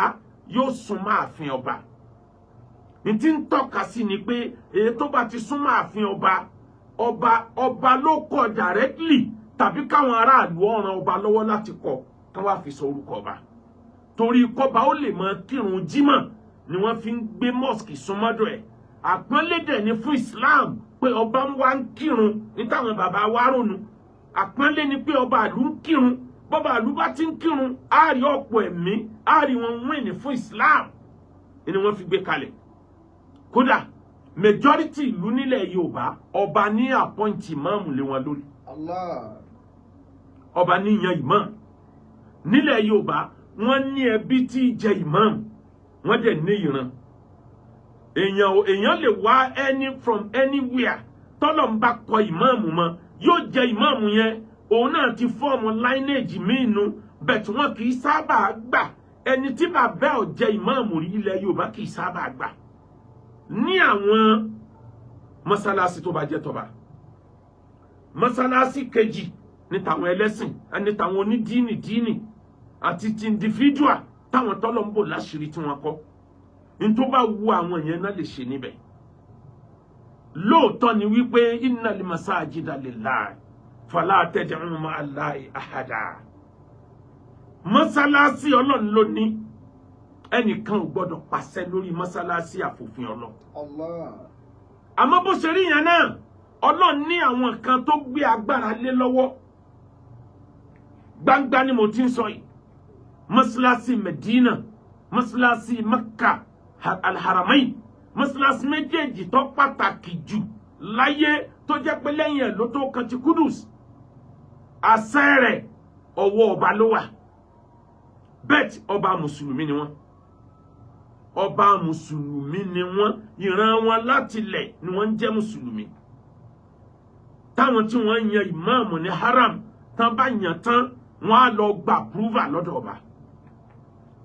yóò súnmọ́ ààfin ọba. Ní tí ń tọ́ka sí ni pé èyí tó bá ti súnmọ́ ààfin ọba ló kọ directly tàbí káwọn aráàlú ọ̀ràn ọba lọ́wọ́ láti kọ kán wá fi sọ orúkọ ọba. Torí kọ́ba ó lè máa kírun Jímọ̀ ni wọ́n fi ń gbé mosque súnmọ́dọ̀ ẹ̀. Àpọ́nlé dẹ̀ ni fún Islam pé ọba ń wá ń kírun ní táwọn bàbá wa ronú. Àpọ́nlé ni pé ọba àlú ń kírun. Bọ́ba àlú bá ti ń kírun á rí ọ̀pọ̀ ẹ̀mí á rí wọn wíìnì fún Islam ni wọ́n fi gbé kalẹ̀. Kódà majority ìlú nílẹ̀ Yorùbá ọba ní appoint imam lé wọn lórí. Allah. Ọba ní yan imam nílẹ̀ Yorùbá wọ́n ní ẹbí tí jẹ́ imam wọ́n dẹ̀ ní ìran. Èèyàn lè wá from anywhere tọ́lọ̀ ń bá kọ imam mọ́ yóò jẹ́ imam yẹn òun náà ti fọ́ọ̀mù lineage mínú bẹ̀tù wọn kì í sábà gbà ẹni tí bàbá ò jẹ́ imam rí ilẹ̀ Yorùbá kì í sábà gbà ní àwọn mọ́sálásí tó bá jẹ́ tọba. Mọ́sálásí kejì ní tàwọn ẹlẹ́sìn ẹni tàwọn onídìínì àti ti individual táwọn tọ́lọ̀ ń bò láṣìírí tí wọ́n kọ́ ní tó bá wu àwọn yẹn náà lè ṣe níbẹ̀. Lóòótọ́ ni wípé innal masajida lillahi fala tad'u ma'a Allahi ahada. Mọ́sálásí Ọlọ́run ló ní ẹnìkan ò gbọ́dọ̀ pàṣẹ lórí mọ́sálásí àfòfin Ọlọ́run. Allah. Àmọ́ bó ṣe rí yẹn náà Ọlọ́run ní àwọn kan tó gbé agbára lé lọ́wọ́. Gbangba ni mo ti ń sọ yìí. Mọ́sálásí Medina, mọ́sálásí Mecca, Al-Haramain, mọ́sálásí méjèèjì tó pàtàkì jù láyé tó jẹ́ pé lẹ́yìn ẹ̀ ló tó kan ti Kudus. Àṣẹ rẹ̀ ọwọ́ ọba ló wà. Bet ọba Mùsùlùmí ni wọ́n. Ọba Mùsùlùmí ni wọ́n, ìran wọn láti ilẹ̀ ni wọ́n ń jẹ́ Mùsùlùmí. Táwọn tí wọ́n yan ìmáàmù ní haram tán bá yàn tán wọ́n á lọ gba approval lọ́dọ̀ ọba.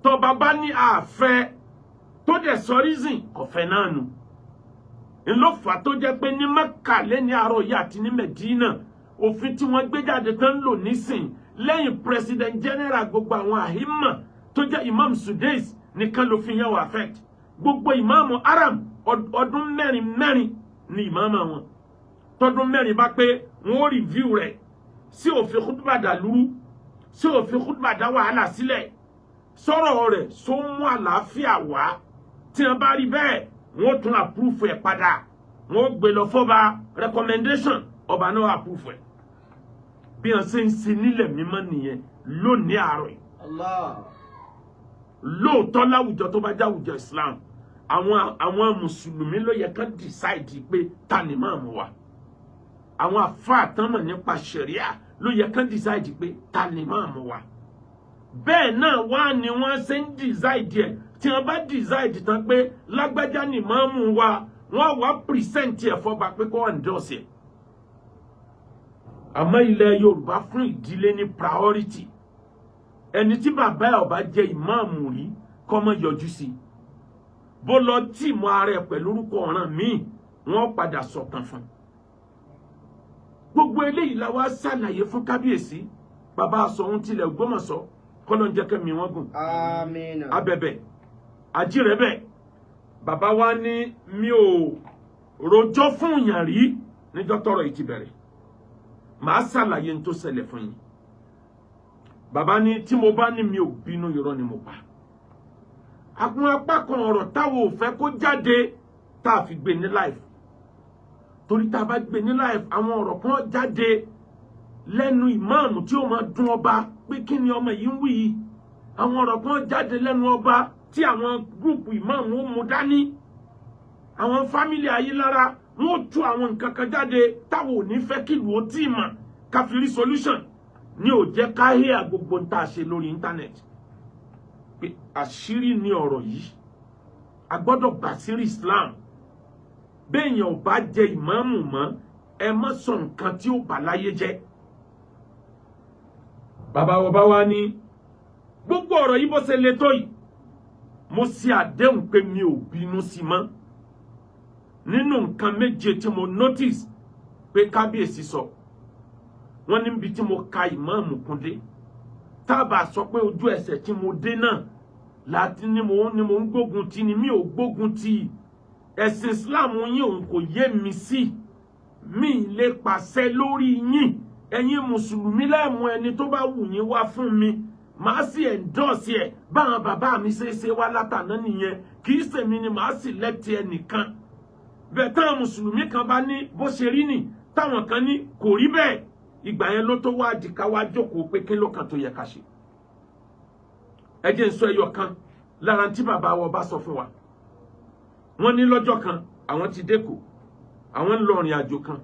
Tọ́ba bá ní àfẹ́ tó dẹ̀ sọ reason ọ̀fẹ́ náà nù. Ńlọ́fà tó jẹ́ pé ní Mẹ́kà lẹ́ni àárọ̀ yìí àti ní Mẹ́dínà òfin tí wọ́n gbé jáde tán lò nísìn lẹ́yìn president general gbogbo àwọn àhímà tó jẹ́ imam Sudais nìkan ló fi yẹn wà affect. Gbogbo ìmáàmù haram ọdún mẹ́rin ni ìmáàmù wọn. Tọdún mẹ́rin bá pé wọ́n review rẹ̀ sí òfin khutbah dàlúrú sí òfin khutbah dá wàhálà sílẹ̀ sọ̀rọ̀ rẹ̀ só mú àlàáfíà wá tí wọ́n bá rí bẹ́ẹ̀ wọ́n tún approve ẹ̀ padà wọ́n gbé lọ fọ́ba recommendation ọba náà approve ẹ̀ bí wọ́n ṣe ń ṣe nílẹ̀ mímọ́ nìyẹn lónìí àárọ̀ yìí. Allah. Lóòótọ́ láwùjọ tó bá jáwùjọ Islam àwọn mùsùlùmí ló yẹ kán decide pé ta ni máa mú wa. Àwọn àfáà tán mọ̀ nípa ṣẹ̀ríà ló yẹ kán decide pé ta ni máa mú wa. Bẹ́ẹ̀ náà wá ni wọ́n ṣe ń decide ẹ̀ tí wọ́n bá decide tán pé lágbájá ni máa mú wa wọ́n wá present ẹ̀ fọba pé kó endorse ẹ̀. Àmọ́ ilẹ̀ Yorùbá fún ìdílé ní priority. Ẹni tí bàbá ẹ̀ ọba jẹ́ ìmáàmù rí kó má yọjú sí. Bó lọ tí mọ ara ẹ̀ pẹ̀lú orúkọ ọ̀ràn míì wọ́n padà sọ̀kan fún. Gbogbo eléyìí la wá ṣàlàyé fún kábíyèsí bàbá Ṣọ̀ún tilẹ̀ Ògbómọ̀ṣọ́ kọ́lọ́ ń jẹ́ kẹ́mi wọ́n gùn. Àmín. Abẹ̀bẹ̀ àjírẹ́bẹ̀ bàbá wa ní mi ò rojọ́ fún yàn rí níjọ́ tọ́rọ̀ yìí ti bẹ̀rẹ̀. Màá ṣàlàyé n tó ṣẹlẹ̀ fún yín. Bàbá ní tí mo bá ní mi ò bínú irọ́ ni mo pa. Àwọn apá kan ọ̀rọ̀ táwọn ò fẹ́ kó jáde tá a fi gbé ní live. Torí tá a bá gbé ní live àwọn ọ̀rọ̀ kan jáde lẹ́nu ìmáàmù tí ó máa dún ọba pé kí ni ọmọ yìí ń wí yìí. Àwọn ọ̀rọ̀ kan jáde lẹ́nu ọba tí àwọn gúrùpù ìmáàmù ó mú dání. Àwọn fámílì Ayélára wọ́n tú àwọn nǹkan kan jáde táwọn ò ní fẹ́ kí ìlú ó tí ì mọ̀ ká fi rí solution ní ò jẹ́ ká híà gbogbo ń tà ṣe lórí íńtánẹ́ẹ̀tì. Pé àṣírí ni ọ̀rọ̀ yìí. A gbọ́dọ̀ gbà sírí Islam. Béèyàn ò bá jẹ ìmáàmù mọ́ ẹ má sọ nǹkan tí ó bà láyé jẹ́. Bàbá wa ní gbogbo ọ̀rọ̀ yìí bó ṣe le tó yìí mo ṣe àdéhùn pé mi ò bínú sí mọ́. Nínú nǹkan méje tí mo notice pé kábíyèsí sọ wọ́n ní níbi tí mo ka ìmáàmù kúndé tábà sọ pé ojú ẹsẹ̀ tí mo dé náà láti ni mo ń gbógun ti ni mi ò gbógun ti ẹ̀sìn Islam yín òun kò yé mi sí mi lè pàṣẹ lórí yín ẹ̀yin mùsùlùmí lẹ́mú ẹni tó bá wù yín wá fún mi màá sì endorse ẹ̀ báwọn bàbá mi ṣe wá látàná nìyẹn kì í ṣèmi ni màá sì lẹ́tì ẹnìkan bẹ́ẹ̀ táwọn mùsùlùmí kan bá ní bó ṣe rí nì táwọn kan ní kò rí bẹ́ẹ̀ ìgbà yẹn ló tó wá di ká wá jókòó pé kí ló kàn tó yẹ ká ṣe. Ẹ jẹ́ n sọ ẹyọ kan lára tí bàbá wa bá sọ fún wa. Wọ́n ní lọ́jọ́ kan àwọn ti dẹ́kọ̀ àwọn ń lọ ìrìn àjò kan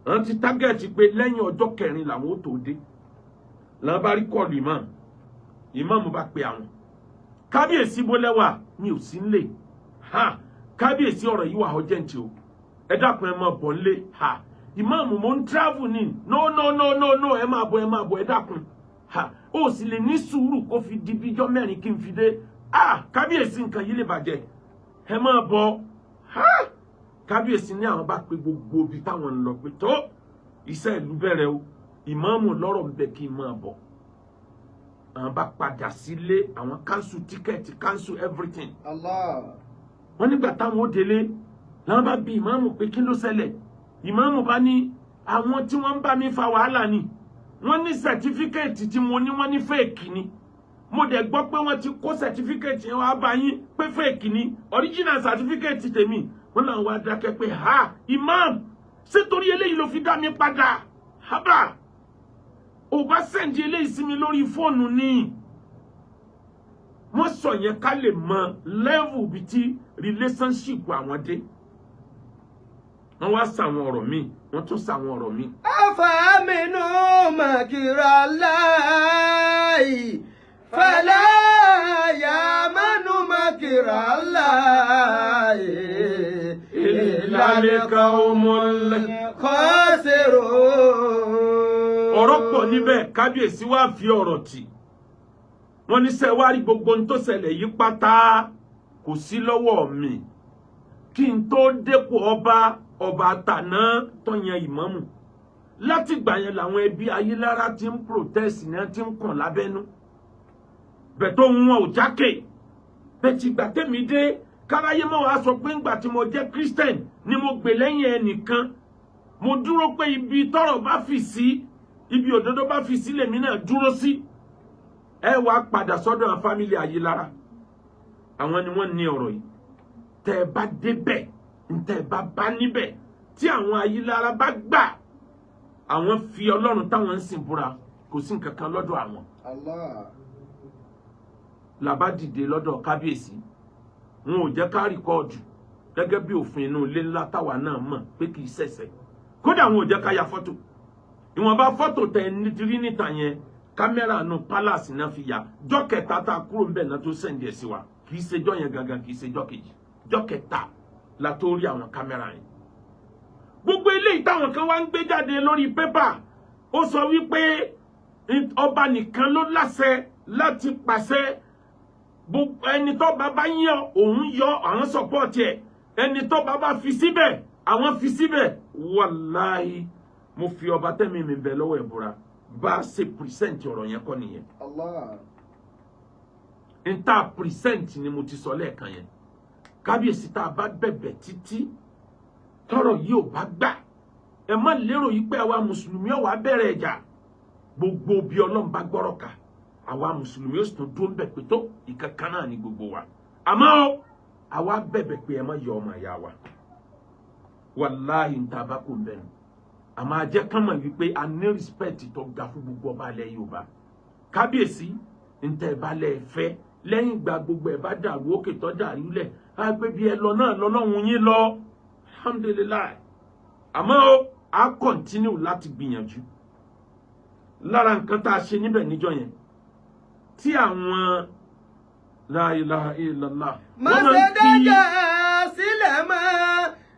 àwọn ti tágẹ́ẹ̀tì pé lẹ́yìn ọjọ́ 4 làwọn ó tó dé làwọn bá rí kọlù ìmáàmù bá pe àwọn kábíyèsí bó lẹ́wà mi ò sí nílé ha kábíyèsí ọ̀rọ̀ yìí wà ọjẹ́ǹtì o ẹ dákun ẹ máa bọ̀ nílé ha ìmáàmù mo ń travel ní no ẹ máa bọ̀ ẹ dákun ha ó sì lè ní sùúrù kó fi di bíjọ́ 4 kí n fi dé kábíyèsí nǹkan yìí lè bàjẹ́ ẹ máa bọ̀ ha kábíyèsí ní àwọn bá pe gbogbo ibi táwọn ń lọ pé tó iṣẹ́ ìlú bẹ̀rẹ̀ o ìmáàmù lọ́rọ̀ ń bẹ kí n máa bọ̀ àwọn bá padà sílé àwọn cancel ticket cancel everything. Allah. wọ́n nígbà táwọn ó délé làwọn bá bi ìmáàmù pé kí ló ṣẹlẹ̀ ìmáàmù bá ní àwọn tí wọ́n ń bá mi fa wàhálà ni wọ́n ní certificate tí mo ní wọ́n ní fake ni mo dẹ̀ gbọ́ pé wọ́n ti kó certificate yẹn wá bá yín pé fake ni original certificate tèmi wọ́n làwọn wá dákẹ́ pé ha imam ṣé torí eléyìí ló fi dá mi padà haba ò bá sẹ́ǹdì eléyìí sí mi lórí fóònù ni wọ́n sọ yẹn ká lè mọ level bí tí relationship àwọn dé wọ́n wá sàwọn ọ̀rọ̀ mi wọ́n tún sàwọn ọ̀rọ̀ mi. afaminu makirallahi fala yamanu makirallahi illa alqawmul khasirun. ọ̀rọ̀ pọ̀ níbẹ̀ kábíyèsí wá fi ọ̀rọ̀ tì wọ́n ní sẹ́ wá rí gbogbo ohun tó ṣẹlẹ̀ yìí pátá kò sí lọ́wọ́ mi kí n tó dépò ọba tàná tó yan ìmámù láti gbà yẹn làwọn ẹbí Ayélára ti ń protest ní ti ń kàn lábẹ́nú bẹ̀ tó ń wọn ò jákè bẹ̀ tí gbà tèmi dé káráyé mọ́ wàá sọ pé ńgbà tí mo jẹ́ Christian ni mo gbè lẹ́yìn ẹnìkan mo dúró pé ibi tọ́rọ̀ bá fi sí ibi òdodo bá fi sí lèmi náà dúró sí ẹ wá padà sọ́dọ̀ àwọn fámìlì Ayélára àwọn ni wọ́n ní ọ̀rọ̀ yìí tẹ́ ẹ bá débẹ̀ ntẹ́ ẹ bá níbẹ̀ tí àwọn Ayélára bá gbà àwọn fi Ọlọ́run táwọn ń sìn búra kò sí nǹkan kan lọ́dọ̀ àwọn. Allah. làbá dìde lọ́dọ̀ kábíyèsí wọn ò jẹ́ ká rìkọ́ọ̀dù gẹ́gẹ́ bí òfin inú ilé ńlá táwa náà mọ̀ pé kì í ṣẹ̀ṣẹ̀ kódà wọn ò jẹ́ ká ya fọ́tò ìwọ̀nba fọ́tò tẹ̀ nítorí níta yẹn kámẹ́rà nù palace náà fi ya jọ́ kẹta tá a kúrò ńbẹ̀ náà tó sẹ́ǹdì ẹ̀ sí wa kì í ṣe jọ́ yẹn gangan kì í ṣe jọ́ kejì jọ́ kẹta la tó rí àwọn kámẹ́rà yẹn gbogbo eléyìí táwọn kan wá ń gbé jáde lórí pépà ó sọ wípé ọba nìkan ló láṣẹ láti pàṣẹ ẹni tó bá yàn òun yọ àwọn sọpọ́ọ̀tì ẹ̀ ẹni tó bá fi síbẹ̀ àwọn fi síbẹ̀ wàláhì mo fi ọba tẹ́mi mi bẹ̀ lọ́wọ́ ẹ̀bùra bá a ṣe pírísẹ́ǹtì ọ̀rọ̀ yẹn kọ́ nìyẹn. Allah. n ta pírísẹ́ǹtì ni mo ti sọ lẹ́ẹ̀kan yẹn kábíyèsí tá a bá bẹ̀bẹ̀ títí tọ́rọ̀ yìí ò bá gbà ẹ má lérò yìí pé àwa mùsùlùmí ó wá bẹ̀rẹ̀ ẹ̀jà gbogbo bí Ọlọ́run bá gbọ́rọ̀ ká àwa mùsùlùmí ó sì tún dúró ń bẹ̀ pé tó ìkankan náà ni gbogbo wa àmọ́ àwa bẹ̀bẹ̀ pé ẹ má yọ ọmọ ìyá wa wàláhì ń ta bá kò ń bẹ̀rù àmọ́ ajẹ́ kán mọ̀ wípé a ní respect tó ga fún gbogbo ọba ilẹ̀ Yorùbá kábíyèsí ń tẹ́ ẹ bá lẹ́ fẹ́ lẹ́yìn ìgbà gbogbo ẹ̀ bá dàrú òkè tó dàrú lẹ̀ á gbé bí ẹ lọ náà lọ́lọ́run yín lọ alhamdulilayi àmọ́ a continue láti gbìyànjú lára nǹkan tá a ṣe níbẹ̀ níjọ́ yẹn tí àwọn la ilaha illallah má ṣe dájà sílẹ̀ mọ́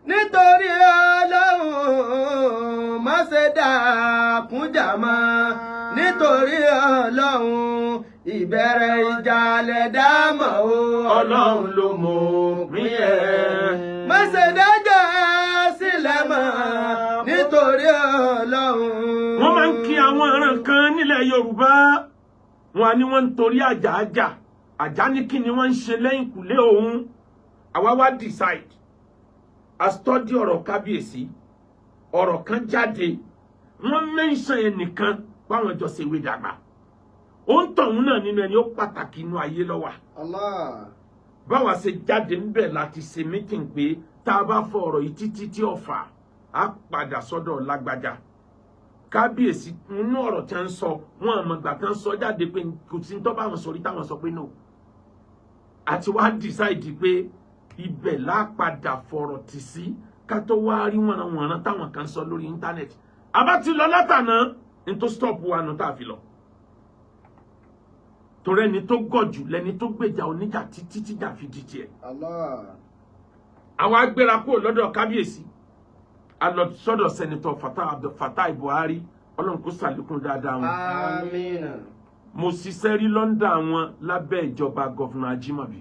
nítorí Ọlọ́run má ṣe dákúnjà mọ́ nítorí Ọlọ́run ìbẹ̀rẹ̀ ìjà lẹ̀dá mọ̀ o Ọlọ́run ló mọ̀ mí ẹ̀. má ṣe dájà sílẹ̀ mọ́ nítorí Ọlọ́run. wọ́n máa ń kí àwọn ọ̀ràn kan nílẹ̀ Yorùbá wọn á ní wọ́n ń torí àjà ní kí ni wọ́n ń ṣe lẹ́yìn kùlé òun àwa wá decide a study ọ̀rọ̀ kábíyèsí ọ̀rọ̀ kan jáde wọ́n mention ẹnìkan báwọn jọ ṣe wé dàgbà ó ń tọ̀hún náà nínú ẹni ó pàtàkì inú ayé lọ́wà. Allah. báwa ṣe jáde ń bẹ̀ láti ṣe meeting pé tá a bá fọ ọ̀rọ̀ yìí títí tí ọ̀fà á padà sọ́dọ̀ lágbájá kábíyèsí nínú ọ̀rọ̀ tí wọ́n ń sọ wọn àmọ̀gbà tí wọ́n sọ jáde pé kò sí tó bá wọn sọ rí táwọn sọ pé no àti wá decide pé ibẹ̀ lápadà fọ̀rọ̀ tì sí ká tó wá rí wọ̀nranwọ̀nran táwọn kan sọ lórí íńtánẹ́ẹ̀tì àbá ti lọ látàná ní tó stop wa nù tá a fi lọ torí ẹni tó gọ̀jù lẹni tó gbèjà oníjà títí tíjà fi di tiẹ̀. àwa gbéra kúrò lọ́dọ̀ kábíyèsí a lọ sọ́dọ̀ sẹ́nitọ̀ Fatai Buhari ọlọ́run kó ṣàlékún dáadáa wọn. àmín. mo ṣiṣẹ́ rí London wọn lábẹ́ ìjọba gọ́fúnà Ajímọ̀bí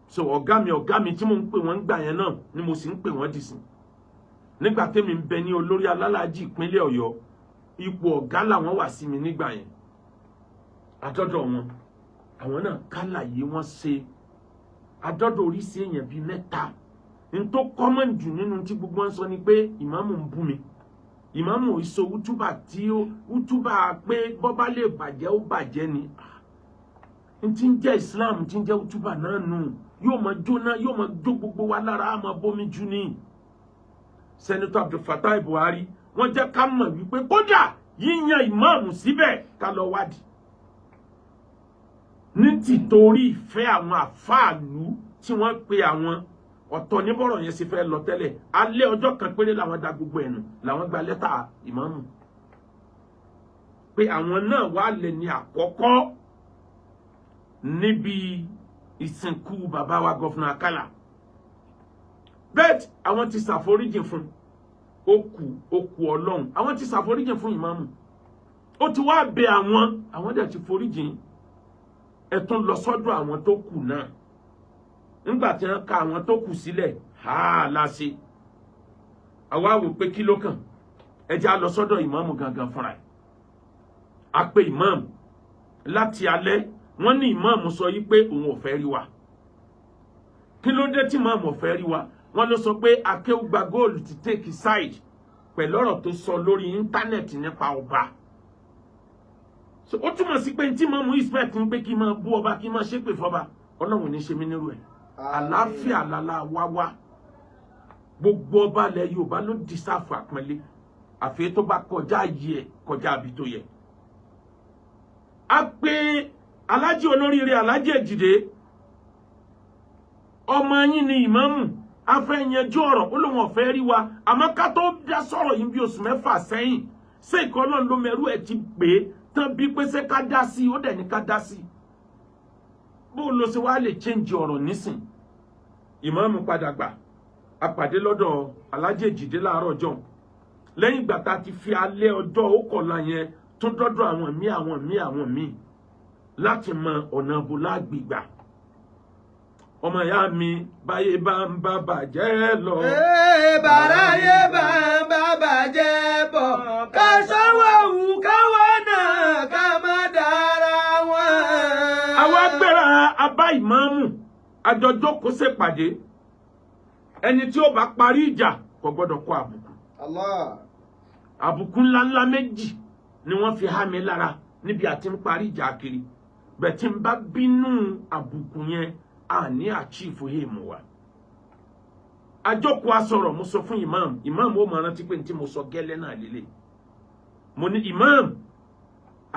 so ọ̀gá mi tí mo ń pè wọ́n gbà yẹn náà ni mo sì ń pè wọ́n dì sí nígbà tẹ́mi ń bẹ ní olórí alálàájì ìpínlẹ̀ Ọ̀yọ́ ipò ọ̀gá làwọn wà sí mi nígbà yẹn àdọ́dọ̀ wọn àwọn náà kálàyé wọn ṣe àdọ́dọ̀ oríṣi èèyàn bíi mẹ́ta n tó common jù nínú tí gbogbo wọn sọ ni pé ìmáàmù ń bú mi ìmáàmù ìsọ útúbà tí ó útúbà pé bọ́bá lè bàjẹ́ ó bàjẹ́ ni n ti ń jẹ́ Islam ti ń jẹ́ útúbà náà nù yóò máa jóná yóò máa jó gbogbo wa lára á máa bómi jù ní. Sẹ́nitọ̀ Abdul Fatai Buhari wọ́n jẹ́ ká mọ̀ wípé kódà yíyan ìmáàmù síbẹ̀ ká lọ wádìí ní tìtorí ìfẹ́ àwọn àfáàlú tí wọ́n pe àwọn ọ̀tọ̀ níbọ̀rọ̀ yẹn sì fẹ́ lọ tẹ́lẹ̀ alẹ́ ọjọ́ kan péré làwọn da gbogbo ẹ̀nù làwọn gba lẹ́tà ìmáàmù pé àwọn náà wà lẹ̀ ní àkọ́kọ́ níbi ìsìnkú bàbá wa gọ́fúnà Akálà bẹ́ẹ̀ àwọn ti ṣàforíjì fún ó kù Ọlọ́run àwọn ti ṣàforíjì fún ìmáàmù ó ti wá bẹ àwọn dẹ̀ ti foríjì ẹ tún lọ sọ́dọ̀ àwọn tó kù náà nígbà tí wọ́n ka àwọn tó kù sílẹ̀ láṣẹ àwa wò pé kí ló kàn ẹ jẹ́ á lọ sọ́dọ̀ ìmáàmù gangan fúnra ẹ̀ a pè ìmáàmù láti alẹ́ wọ́n ní ìmáàmù sọ yí pé òun ò fẹ́ rí wa kí ló dé tí ìmáàmù ò fẹ́ rí wa wọ́n ló sọ pé akéwùgbà góòlù ti take side pẹ̀lú ọ̀rọ̀ tó sọ lórí íńtánẹ́ẹ̀tì nípa ọba so ó túmọ̀ sí pé tí ìmáàmù expect ń pé kí n máa bú ọba kí n máa ṣépè fọba Ọlọ́run ní ṣe mí nírú ẹ̀ àlàáfíà lálá wá gbogbo ọba ilẹ̀ Yorùbá ló di sáfù àpọ́nlé àfi tó bá kọjá yìí ẹ̀ kọjá àbí tó yẹ. a pé alájí olóríire alájí Èjìdé ọmọ yín ni ìmáàmù a fẹ́ yanjú ọ̀rọ̀ ó lóun ọ̀fẹ́ rí wa àmọ́ ká tó dá sọ̀rọ̀ yìí bí oṣù mẹ́fà sẹ́yìn ṣé ìkọ́ náà ló mẹ́rú ẹ̀ ti pè é tán bí pé ṣé ká dá sí ó dẹ̀ ní ká dá sí bó ló ṣe wá lè change ọ̀rọ̀ nísìn ìmáàmù padà gbà apàdé lọ́dọ̀ alájí Èjìdé láàárọ̀ ọjọ́ lẹ́yìn ìgbà tá a ti fi alẹ́ ọjọ́ ókọ̀ọ̀la yẹn tún dọ́dọ̀ àwọn míì láti mọ ọ̀nà bó lágbègbà ọmọ ìyá mi báyé bá ń bá bàjẹ́ lọ. bàráyé bá ń bá bàjẹ́ bọ̀ ká sọ́wọ́ wù káwọ́ náà ká má dára wọn. àwa gbéra abá ìmáàmù àjọjọ́ kó ṣèpàdé ẹni tí ó bá parí ìjà kò gbọ́dọ̀ kó àbùkù. àbùkù ńláńlá méjì ni wọ́n fi há mi lára níbi àti ń parí ìjà kiri bẹ́ẹ̀ tí ń bá bínú àbùkù yẹn àní àchífù hèmù wa. àjọkù asọ̀rọ̀ mo sọ fún ìmáàmù ó máa rántí pé ní tí mo sọ gẹ́lẹ́ náà lélẹ̀ mo ní ìmáàmù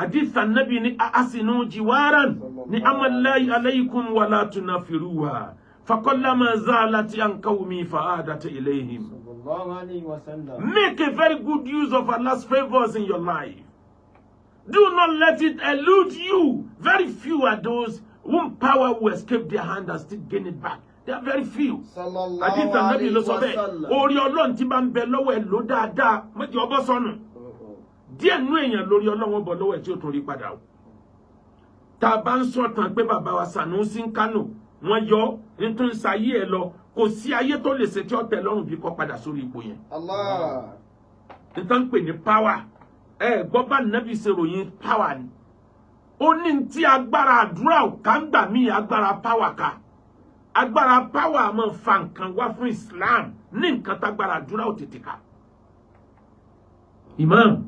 àdìsá nábì ní asinu jiwaran ní amallahi alaykum wala tunafiruha fakullama zalati an qawmi fa'adat ilayhim. Make a very good use of Allah's favors in your life. Do not let it elude you. Very few are those whom power will escape their hand and still gain it back. They are very few. Àdìsá nábì ló sọ bẹ́ẹ̀. Orí Ọlọ́run tí bá ń bẹ lọ́wọ́ ẹ̀ ló dáadáa méjì ọbọ̀ sọnù. Díẹ̀ nú èèyàn lórí Ọlọ́run bọ̀ lọ́wọ́ ẹ̀ tí ó tún rí padà o. Tá a bá ń sọ̀tàn pé bàbá wa Sanusi ń Kánò wọ́n yọ nítorí sayé ẹ̀ lọ kò sí ayé tó lè ṣe tí ó tẹ́ lọ́rùn bí kò padà sórí ipò yẹn. Nítorí pé ní power gbọ́ bá nàbì ṣe ròyìn power ni. Ó ní tí agbára àdúrà ò ká ń gbà mí agbára power ká. Agbára power máa fa nǹkan wá fún Islam ní nǹkan tágbára àdúrà ò tètè ká. Imam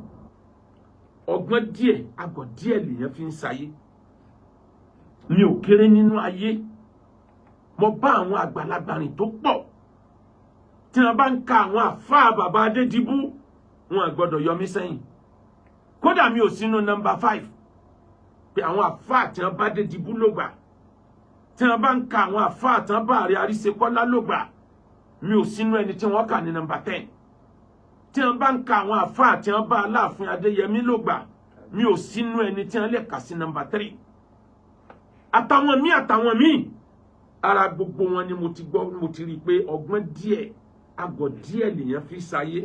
ọgbọ́n díẹ̀ àgọ̀ díẹ̀ lèyàn fi ń sayé. Mi ò kéré nínú ayé. Mo bá àwọn àgbàlagbà rìn tó pọ̀. Tí wọ́n bá ń ka àwọn àfáà bàbá Adédìbú wọn àgbọ́dọ̀ yọ mí sẹ́yìn. Kódà mi ò sínú number 5. Pé àwọn àfáà tí wọ́n bá Adédìbú ló gbà. tí wọ́n bá ń ka àwọn àfáà tán bá Ààrẹ Àríṣekọ́lá ló gbà mi ò sínú ẹni tí wọ́n kà ní nọ́mbà 10 tí wọ́n bá ń ka àwọn àfáà tí wọ́n bá Aláàfin Adéyẹmí ló gbà mi ò sínú ẹni tí wọ́n lè kà sí nọ́mbà 3 àtàwọn míì ara gbogbo wọn ni mo ti gbọ́ mo ti rí i pé ọgbọ́n díẹ̀ àgọ̀ díẹ̀ lèèyàn fi ṣayé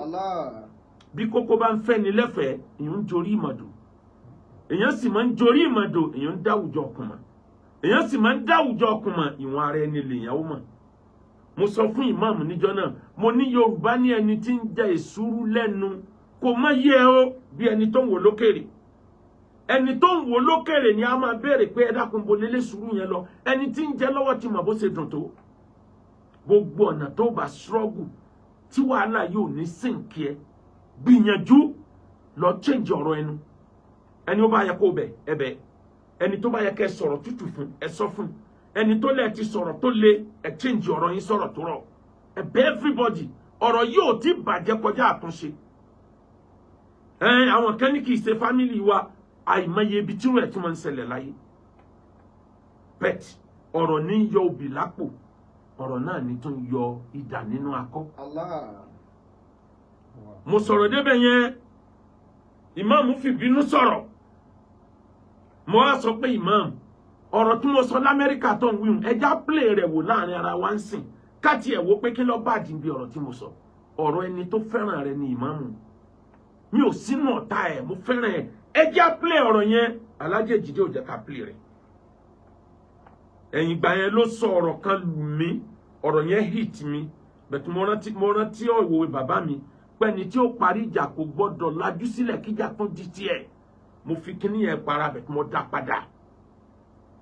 bí kókó bá ń fẹ́ ni lẹ́fẹ̀ẹ́ èèyàn ń jorí ìmọ̀dò èèyàn sì máa ń jorí ìmọ̀dò èèyàn ń dáwùjọ ọkùnmọ̀ èèyàn sì máa ń dáwùjọ ọkùnmọ̀ ìwọ̀n ara ẹni lèèyàn ó mọ̀ mo sọ fún ìmáàmù níjọ́ náà mo ní Yorùbá ní ẹni tí ń jẹ èsúrú lẹ́nu kò mọ yẹ ó bí ẹni tó ń wò lókèrè ẹni tó ń wò lókèrè ni a máa béèrè pé ẹ dákun bo lélẹ̀ sùúrù yẹn lọ ẹni tí ń jẹ lọ́wọ́ ti mọ̀ bó ṣe dùn tó gbogbo ọ̀nà tó bá struggle tí wàhálà yóò ní sìnkì ẹ gbìyànjú lọ change ọ̀rọ̀ ẹnu ẹni ó bá yẹ kó bẹ̀ ẹ bẹ̀ ẹni tó bá yẹ kẹ́ sọ̀rọ̀ tútù fún ẹ sọ fún ẹni tó lẹ ti sọ̀rọ̀ tó le ẹ change ọ̀rọ̀ yín sọ̀rọ̀ tó rọ̀ ẹ bẹ̀ everybody ọ̀rọ̀ yóò ti bàjẹ́ kọjá àtúnṣe àwọn kan ní kì í ṣe family wa àìmọye ibi tí rẹ̀ tí wọ́n ń ṣẹlẹ̀ láyé bet ọ̀rọ̀ ní yọ obì lápò ọ̀rọ̀ náà ní tún yọ idà nínú akọ. mo sọ̀rọ̀ débẹ̀ yẹn ìmáàmù fìbínú sọ̀rọ̀ mo wá sọ pé ìmáàmù ọ̀rọ̀ tí mo sọ l'Amẹ́ríkà tó ń wíwùn ẹja play rẹ̀ wò láàrin ara wa ń sìn káàtì ẹ̀ wò pé kí ló bá dìbì ọ̀rọ̀ tí mo sọ ọ̀rọ̀ ẹni tó fẹ́ràn rẹ̀ ni ìmáàmù mi ò sínú ọ̀tá ẹ̀ mo fẹ́ràn ẹ̀ ẹja play ọ̀rọ̀ yẹn Alájẹ Jídé ò jẹ́ ká play rẹ̀ ẹ̀yìn ìgbà yẹn ló sọ ọ̀rọ̀ kan lù mí ọ̀rọ̀ yẹn hit mi bẹ̀tù mo rántí òwe bàbá mi pẹ́ni tí ó parí ìjà kò gbọ́dọ̀ lajú sílẹ̀ kíjà tún di tiẹ̀ mo fi kíní yẹn para bẹ̀tù mo dá padà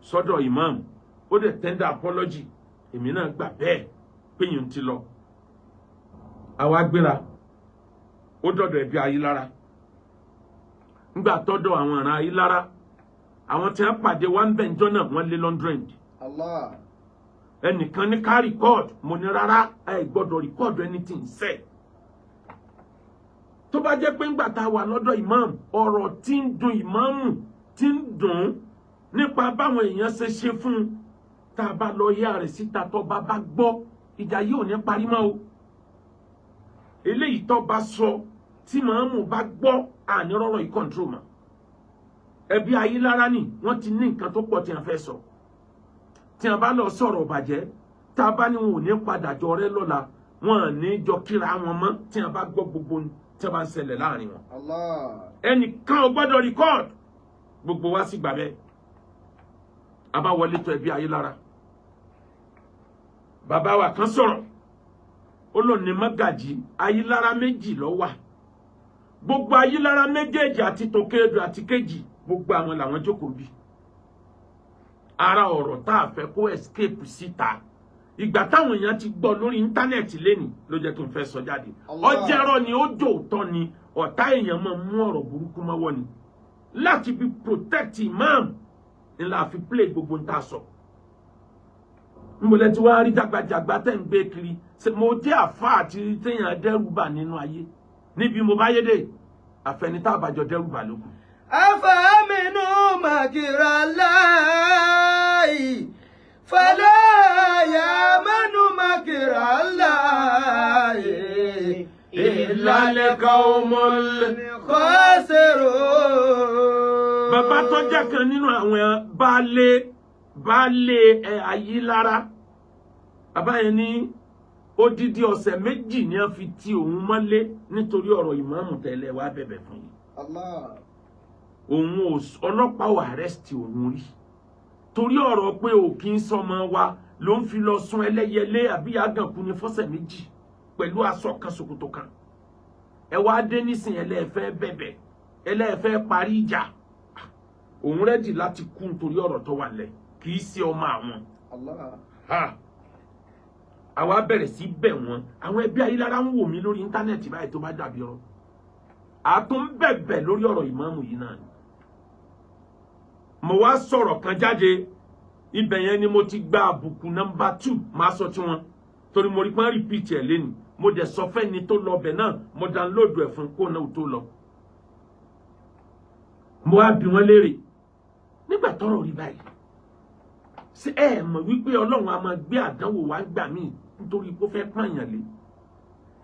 sọ́dọ̀ imam ó dẹ̀ tender apology èmi náà gbà bẹ́ẹ̀ pé yìí ń ti lọ àwa gbéra ó dọ̀dọ̀ ẹbí Ayílára ńgbà tọ́dọ̀ àwọn ará Ayílára àwọn tí wọ́n pàdé wá ń bẹ̀ ńjọ́ náà wọ́n lé lọ́ndrẹ́ǹd ẹnìkan ní ká record mo ní rárá ẹ gbọ́dọ̀ record anything sẹ́ tó bá jẹ́ pé ńgbà tá a wà lọ́dọ̀ imam ọ̀rọ̀ tí ń dùn ìmáàmù tí ń dùn nípa báwọn èèyàn ṣe fún un tá a bá lọ yá rẹ̀ síta tó bá gbọ́ ìjà yìí ò ní parí mọ́ o eléyìí tó bá sọ tí màámù bá gbọ́ ànírọ́rọ̀ yìí control mọ́ ẹbí Ayílára ni wọ́n ti ní nǹkan tó pọ̀ tí wọ́n fẹ́ sọ tí wọ́n bá lọ sọ̀rọ̀ bàjẹ́ tá a bá ní wọn ò ní padà jọ rẹ́ lọ́la wọn ò ní jọ kíra wọn mọ́ tí wọ́n bá gbọ́ gbogbo tí wọ́n bá ń ṣẹlẹ̀ láàrin wọn ẹnìkan ò gbọ́dọ̀ record gbogbo wa sì gbà bẹ́ẹ̀ abá wọlé tó ẹbí Ayílára bàbá wa kan sọ̀rọ̀ ó lò ní Mọ́gàjí Ayílára méjì ló wà gbogbo Ayílára méjèèjì àti tòkèdù àti kejì gbogbo àwọn làwọn jókòó bí ara ọ̀rọ̀ tá a fẹ́ kó escape síta ìgbà táwọn èèyàn ti gbọ́ lórí íńtánẹ́ẹ̀tì lẹ́nìí ló jẹ́ kí n fẹ́ sọ jáde ọjẹ́rọ̀ ni ó jò òótọ́ ni ọ̀tá èèyàn máa mú ọ̀rọ̀ burúkú mọ́wọ́ ni láti fi protect imam ni la fi play gbogbo ń ta sọ nbọlẹ tí wàá rí jagbajagba tẹ́ ń gbé kiri mo jẹ́ àfa àti téèyàn dẹ́rùbà nínú ayé níbi mo bá yé dé àfẹnitá àbájọ dẹ́rùbà lókun. afaminu makira Allahi fala yamanu makira Allahi illa al-qawmul khasirun. bàbá tó jẹ́ kan nínú àwọn baálé Ayílára bàbá yẹn ní odidi ọ̀sẹ̀ méjì ni a fi ti òun mọ́lé nítorí ọ̀rọ̀ ìmáàmù tẹ́lẹ̀ wá bẹ̀bẹ̀ fún yìí òun ọlọ́pàá ò àrẹ́sìtì òun rí torí ọ̀rọ̀ pé ò kí ń sọmọ wa ló ń fi lọ sún ẹlẹ́yẹlé àbí àgànkù ní fọ́sẹ̀ méjì pẹ̀lú aṣọ kan ṣòkòtò kan ẹ wá dé nísìnyí ẹlẹ́ẹ̀fẹ́ bẹ̀bẹ̀ ẹlẹ́ẹ̀fẹ́ parí ìjà òun rẹ́dì láti kú nítorí ọ̀rọ̀ tó wà lẹ̀ kì í ṣe ọmọ àwọn àwa bẹ̀rẹ̀ sí bẹ̀ wọ́n àwọn ẹbí Ayílára ń wò mí lórí íńtánẹ́ẹ̀tì báyìí tó bá dàbí ọ̀rọ̀ àtún bẹ̀bẹ̀ lórí ọ̀rọ̀ ìmáàmù yìí náà ni mo wá sọ̀rọ̀ kan jáde ibẹ̀ yẹn ni mo ti gba àbùkù nọ́mbà 2 máa sọ tí wọn torí mo rí pọ́n repeat ẹ̀ lẹ́nu mo dẹ̀ sọ fẹ́ni tó lọ bẹ̀ náà mo download ẹ̀ fún kó náà tó lọ mo wá bi wọ́n léèrè nígbà tọ́rọ̀ rí báyìí ṣé ẹ mọ̀ wípé Ọlọ́run a máa gbé àdánwò wá gbà míì nítorí pé ó fẹ́ pààyàn lé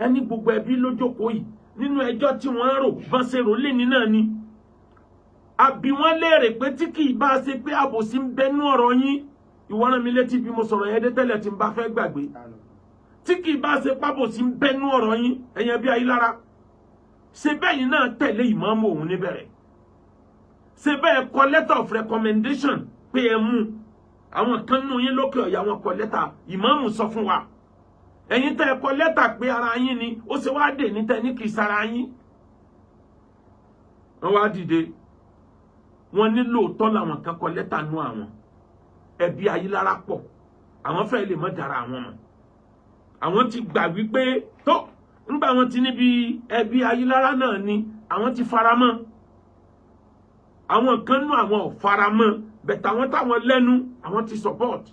ẹni gbogbo ẹbí lójókòó yìí nínú ẹjọ́ tí wọ́n rò bọ́n ṣe rò lé ní náà ni àbí wọ́n léèrè pé tí kì í bá ṣe pé àbòsí ń bẹnú ọ̀rọ̀ yín ìwọ rán mi létí bí mo sọ̀rọ̀ yẹn dé tẹ́lẹ̀ tí n bá fẹ́ gbàgbé tí kì í bá ṣe pábòsí ń bẹnú ọ̀rọ̀ yín ẹ̀yẹn bí Ayílára ṣe bẹ́yìn náà tẹ̀lé ìmáàmù òun níbẹ̀rẹ̀ ṣe bẹ́ẹ̀ kọ letter of recommendation pé ẹ mú àwọn kan nínú yín lókè ọ̀yà wọn kọ lẹ́tà ìmáàmù sọ fún wa ẹ̀yin tẹ́ ẹ kọ lẹ́tà pé ara yín ni ó ṣe wá dè ní tẹ́ ní kì í sara yín wọ́n wá dìde wọ́n ní lóòótọ́ làwọn kan kọ lẹ́tà nú àwọn ẹbí Ayílára pọ̀ àwọn fẹ́ lè mọ́ dára àwọn mọ̀ àwọn ti gbà wípé tó nígbà wọn ti níbi ẹbí Ayílára náà ni àwọn ti faramọ́ àwọn kan nú àwọn ò faramọ́ bẹ̀tà àwọn táwọn lẹ́nu àwọn ti support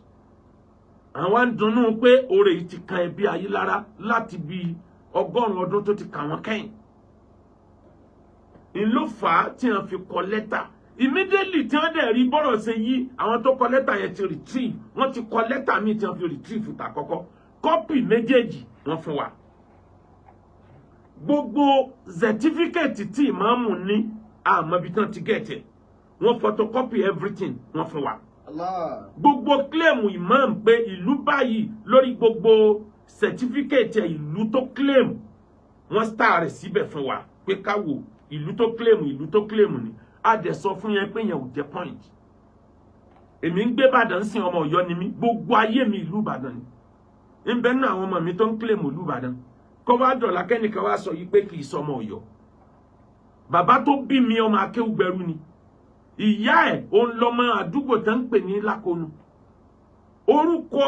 àwọn ń dunnú pé oore yìí ti kan ẹbí Ayílára láti bí 100 ọdún tó ti kà wọ́n kẹ́yìn ìlú fà á tí wọ́n fi kọ lẹ́tà immediately tí wọ́n dẹ̀ rí bọ́rọ̀ ṣe yí àwọn tó kọ lẹ́tà yẹn ti retrieve wọ́n ti kọ lẹ́tà míì tí wọ́n fi retrieve ta kọ́kọ́ kọ́pì méjèèjì wọ́n fún wa gbogbo certificate tí ìmáàmù ní àmọ́ bí tí wọ́n ti gẹ̀ẹ́tẹ̀ wọ́n photocopy everything wọ́n fún wa gbogbo claim imam pé ìlú báyìí lórí gbogbo certificate ìlú tó claim wọ́n star rẹ̀ síbẹ̀ fún wa pé ká wò ìlú tó claim ni a dẹ̀ sọ fún yẹn pé yẹn ò jẹ́ point èmi ń gbé Ìbàdàn sin ọmọ Ọ̀yọ́ ni mí gbogbo ayé mi ìlú Ìbàdàn ni ń bẹ nínú àwọn ọmọ mi tó ń claim ìlú Ìbàdàn kó wá dọ̀là kẹ́nìkan wá sọ yìí pé kì í sọmọ Ọ̀yọ́ bàbá tó bí mi ọmọ Akéwùgbẹ̀rú ni ìyá ẹ̀ òun lọmọ àdúgbò tó ń pè ní Lákòónú orúkọ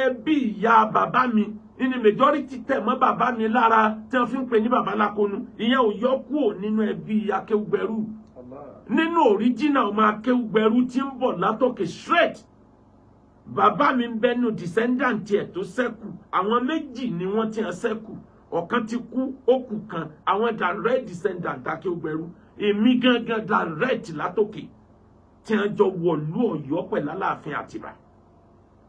ẹbí ìyá bàbá mi ní majority tẹ̀ mọ́ bàbá mi lára tí wọ́n fi ń pè ní bàbá Lákòónú ìyẹn ò yọ kúrò nínú ẹbí Akéwùgbẹ̀rú nínú original ọmọ Akéwùgbẹ̀rú tí ń bọ̀ látòkè straight bàbá mi ń bẹnu descendant ẹ̀ tó ṣẹ́kù àwọn méjì ni wọ́n ti hàn ṣẹ́kù ọ̀kan ti kú ó kù kan àwọn direct descendant Akéwùgbẹ̀rú èmi gangan direct látòkè tí wọ́n jọ wọ̀lú Ọ̀yọ́ pẹ̀lú Aláàfin Àtìbà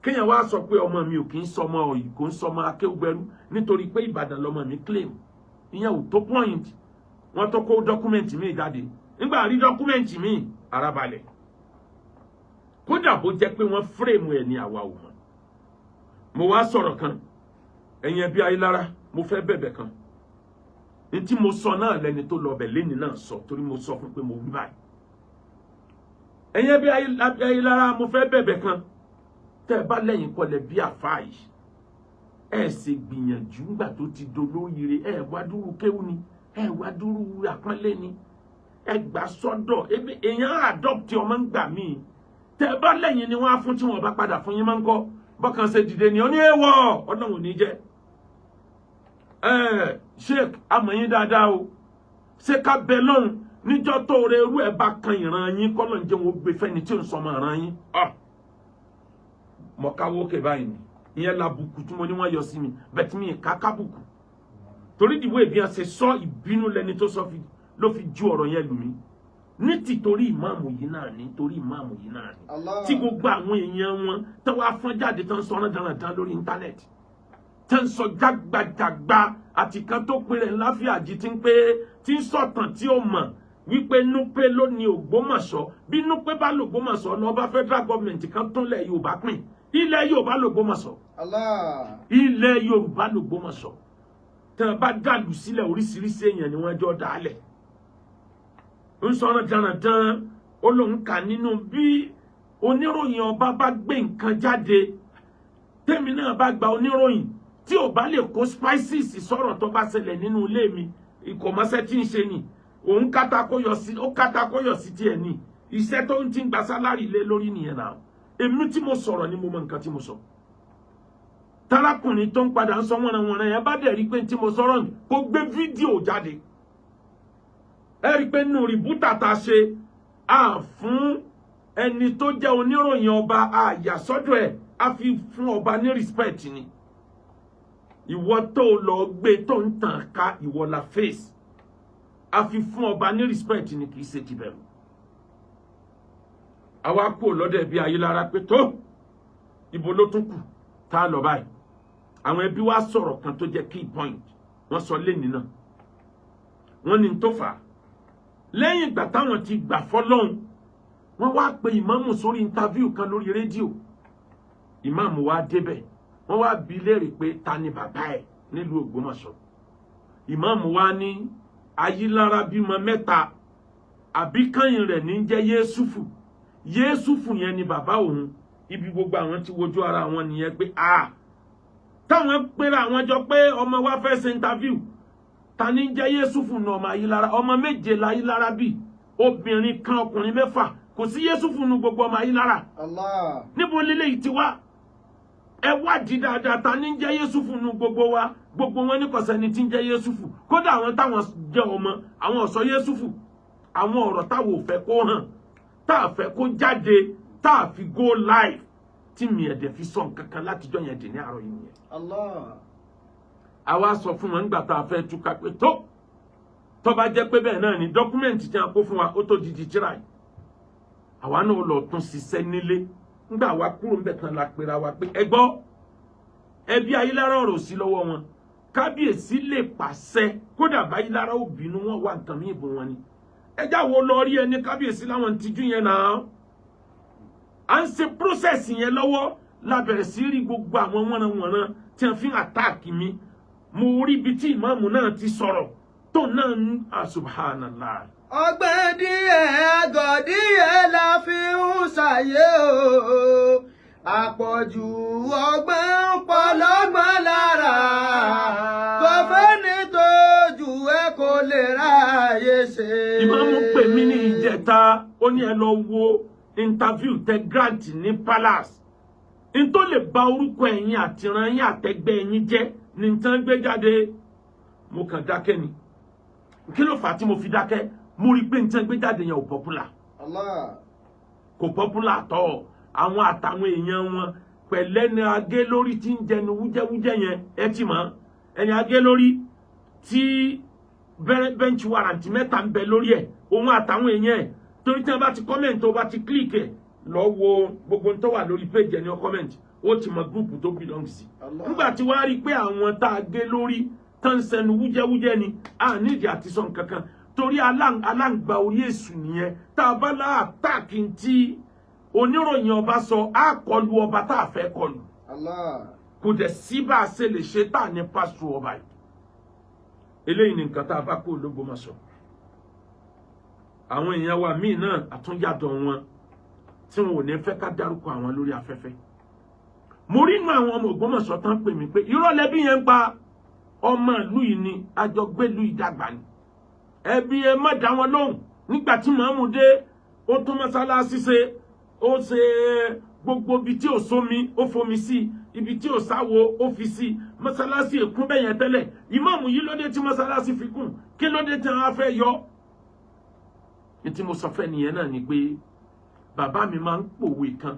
kéèyàn wá sọ pé ọmọ mi ò kì í sọmọ Ọ̀yọ́ kò ń sọmọ Akéwùgbẹ̀rú nítorí pé Ìbàdàn lọmọ mi claim ìyẹn ò tó point wọ́n tó kó document mi jáde nígbà rí document mi ara balẹ̀ kódà bó jẹ́ pé wọ́n frame ẹ̀ ní àwa ò mọ̀ mo wá sọ̀rọ̀ kan ẹ̀yin ẹbí Ayílára mo fẹ́ bẹ̀bẹ̀ kan ní tí mo sọ náà lẹ́ni tó lọ bẹ̀ lẹ́ni náà sọ torí mo sọ fún pé mo wí báyìí ẹ̀yin ẹbí Ayílára mo fẹ́ bẹ̀bẹ̀ kan tẹ́ ẹ bá lẹ́yìn kọlẹ̀ bí àfáà yìí ẹ ṣe gbìyànjú nígbà tó ti dolóyire ẹ wá dúró kéwú ni ẹ wá dúró àpọ́nlé ni ẹ gbà sọ́dọ̀ ebi èèyàn adopt ọmọ ń gbà míì tẹ́ ẹ bá lẹ́yìn ni wọ́n á fún tí wọ́n bá padà fún yín máa ń kọ́ bọ́kàn ṣe dìde ni ó ní èèwọ̀ Ọlọ́run ní jẹ́ sheik amọ̀yìn dáadáa o ṣé ká bẹ lọ́run níjọ́ tó rẹ irú ẹ̀ bá kan ìran yín kọ́ lọ́n jẹ́ wọn gbé fẹ́ni tí ò ń sọmọ ìran yín mọ̀káwó kè báyìí ni ìyẹn làbùkù tí mo ní wọ́n yọ sí mi bẹ́ẹ̀ tí mi ká kábùkù torí ìdìbò ìbí ẹ̀ ṣe sọ ìbínú lẹni tó sọ ló fi ju ọ̀rọ̀ yẹn lù mí ní tìtorí ìmáàmù yìí náà ní torí ìmáàmù yìí náà ní tí gbogbo àwọn èèyàn wọn tó wá fọ́n jáde tó ń sọ ọ́nà dáradára lórí íńtánẹ́ẹ̀tì tó ń sọ jágbàjàgbà àti kan tó péré láfíàjì tí ń pé tí ń sọ̀tàn tí ó mọ̀ wípé Núpé ló ní Ògbómọ̀ṣọ́ bí Núpé bá l'Ògbómọ̀ṣọ́ lọ́ba federal government kan tó lẹ̀ Yorùbá pín ilẹ̀ Yorùbá l'Ògbómọ̀ṣọ́ ilẹ̀ Yorùbá l'Ògbómọ̀ṣọ́ tí wọ́n bá dàlù sílẹ̀ oríṣiríṣi èèyàn ni wọ́n jọ dálẹ̀ ń sọ̀rọ̀ dáradára ó lóun kà nínú bí oníròyìn ọba bá gbé nǹkan jáde tèmi náà bá gba oníròyìn tí ò bá lè kó spices sọ̀rọ̀ tó bá ṣẹlẹ̀ nínú ilé mi ìkọ̀mọ́sẹ́ tí ń ṣe ni òun kátàkóyọ̀ sí tiẹ̀ ni iṣẹ́ tó ń ti gba sálárì lé lórí nìyẹn náà èmi tí mo sọ̀rọ̀ ni mo mọ nǹkan tí mo sọ tarakùnrin tó ń padà ń sọ wọ́nranwọ̀nran yẹn bá dẹ̀ rí pé tí mo sọ̀rọ̀ ni kó gbé fídíò jáde ẹ rí pé nínú rìbútà tá a ṣe fún ẹni tó jẹ́ oníròyìn ọba àyàsọ́dọ̀ ẹ̀ a fi fún ọba ní respect ni ìwọ tó lọ gbé tó ń tàn ká ìwọ la face a fi fún ọba ní respect ni kì í ṣe tìbẹ̀rù àwa kú lọ́dẹ̀ bí Ayílára pé tó ibo ló tún kù tá a lọ báyìí àwọn ẹbí wa sọ̀rọ̀ kan tó jẹ́ key point wọ́n sọ lẹ́ni náà wọ́n ní tó fà á lẹ́yìn ìgbà táwọn ti gbà fọ́lọ́hun wọ́n wá pe ìmáàmù sórí interview kan lórí rédíò ìmáàmù wa débẹ̀ wọ́n wá bi léèrè pé ta ni bàbá ẹ̀ nílùú Ògbómọ̀ṣọ́ ìmáàmù wa ní Ayílára bímọ 3 àbíkẹ́yìn rẹ̀ ní jẹ́ Yéṣùfù Yéṣùfù yẹn ni bàbá òun ibi gbogbo àwọn tí wojú ara wọn nìyẹn pé táwọn pera àwọn jọ pé ọmọ wa fẹ́ ṣe interview ta ní jẹ́ Yéṣùfù ní ọmọ Ayílára ọmọ 7 la Ayílára bí obìnrin kan ọkùnrin 6 kò sí Yéṣùfù ní gbogbo ọmọ Ayílára Allah. níbo lélẹ́yìí ti wá ẹ wádìí dáadáa ta ní jẹ́ Yéṣùfù ní gbogbo wa gbogbo wọn ní kọ̀sẹ́ni tí ń jẹ́ Yéṣùfù kódà àwọn táwọn jẹ́ ọmọ àwọn ọ̀sọ́ Yéṣùfù àwọn ọ̀rọ̀ táwọn ò fẹ́ kó hàn tá a fẹ́ kó jáde tá a fi go live tí mi ẹ̀dẹ̀ fi sọ nǹkan kan látijọ́ yẹn dì ní àárọ̀ yìí nìyẹn. Allah. àwa sọ fún wọn nígbà tá a fẹ́ túká pé tó bá jẹ́ pé bẹ́ẹ̀ náà ni dọ́kúmẹ̀ntì tí a kó fún wa ó tó di tíra yìí àwa náà lọ tún ṣiṣẹ́ nílé nígbà wa kúrò ńbẹ̀ tán la pera wa pé ẹ gbọ́ ẹbí Ayílára ọ̀rọ̀ sí lọ́wọ́ wọn kábíyèsí lè pàṣẹ kódà bá Ayílára ò bínú wọn wà nǹkan mí ìbò wọn ni ẹjá wo lọ rí ẹni kábíyèsí láwọn tìjú yẹn náà à ń ṣe process yẹn lọ́wọ́ la bẹ̀rẹ̀ sí rí gbogbo àwọn wọ̀nranwọ̀nran tí wọ́n fi ń àtáàkì mi mo rí ibi tí ìmáàmù náà ti sọ̀rọ̀ tó náà ń subhanallah. ọgbẹ́ díẹ̀ àgọ́ díẹ̀ la fi ń ṣàyé o àpọ̀jù ọgbẹ́ ń pọ̀ lọ́gbọ́n lára kò fẹ́ ní tójú ẹ kò lè ráyè ṣe. ìmáàmù pè mí ní ìjẹta ó ní ẹ lọ wo interview tẹ grant ní palace n tó lè ba orúkọ ẹ̀yin àtìrán yín àtẹgbẹ́ ẹ̀yin jẹ́ ní nǹkan gbé jáde mo kàn dákẹ́ ni kí ló fà á tí mo fi dákẹ́ mo rí pé nǹkan gbé jáde yẹn ò popular Allah. kò popular tọ́ àwọn àtàwọn èèyàn wọn pẹ̀lẹ́ ni agé lórí tí ń jẹnu wújẹ́wújẹ́ yẹn ẹ ti mọ̀ ẹni agé lórí tí bench warrant 3 ń bẹ lórí ẹ̀ òun àtàwọn èèyàn ẹ̀ torí tí wọ́n bá ti comment tó bá ti click ẹ̀ lọ wo gbogbo tó wà lórí page ẹni ó comment ó ti mọ group tó belong sí nígbà tí wọ́n á rí pé àwọn tá a gé lórí tán sẹnu wújẹ́wújẹ́ ni a nídìí àti sọ nǹkan kan torí aláǹgbá orí èṣù nìyẹn tá a bá lá àtàkì tí oníròyìn ọba sọ á kọlu ọba tá a fẹ́ kọlu Allah. kò dẹ̀ sí bá a ṣe lè ṣe tá a ní pásítọ̀ ọba yìí eléyìí ni nǹkan tá a bá kó l'Ógbómọ̀ṣọ́ àwọn èèyàn wa míì náà àtúnyàtọ̀ wọn tí wọn ò ní fẹ́ ká dárúkọ àwọn lórí afẹ́fẹ́ mo rí inú àwọn ọmọ Ògbómọ̀ṣọ́ tán pè mí pé irọ́ lẹbí yẹn ń pa ọmọ ìlú yìí ni àjọgbélú ìdàgbà ni ẹbí ẹ má dá wọn lóhùn nígbà tí màmú dé ó tún mọ́sálásí ṣe ó ṣe gbogbo ibi tí ò sómi ó fomi sí ibi tí ò sáwo ó fi sí mọ́sálásí èkún bẹ́yẹn tẹ́lẹ̀ ìmáàmù yìí lóde tí mọ́sálásí fi kún kí lóde tí wọ́n á fẹ́ yọ ní tí mo sọ fẹ́ nìyẹn náà ni pé bàbá mi máa ń pòwe kan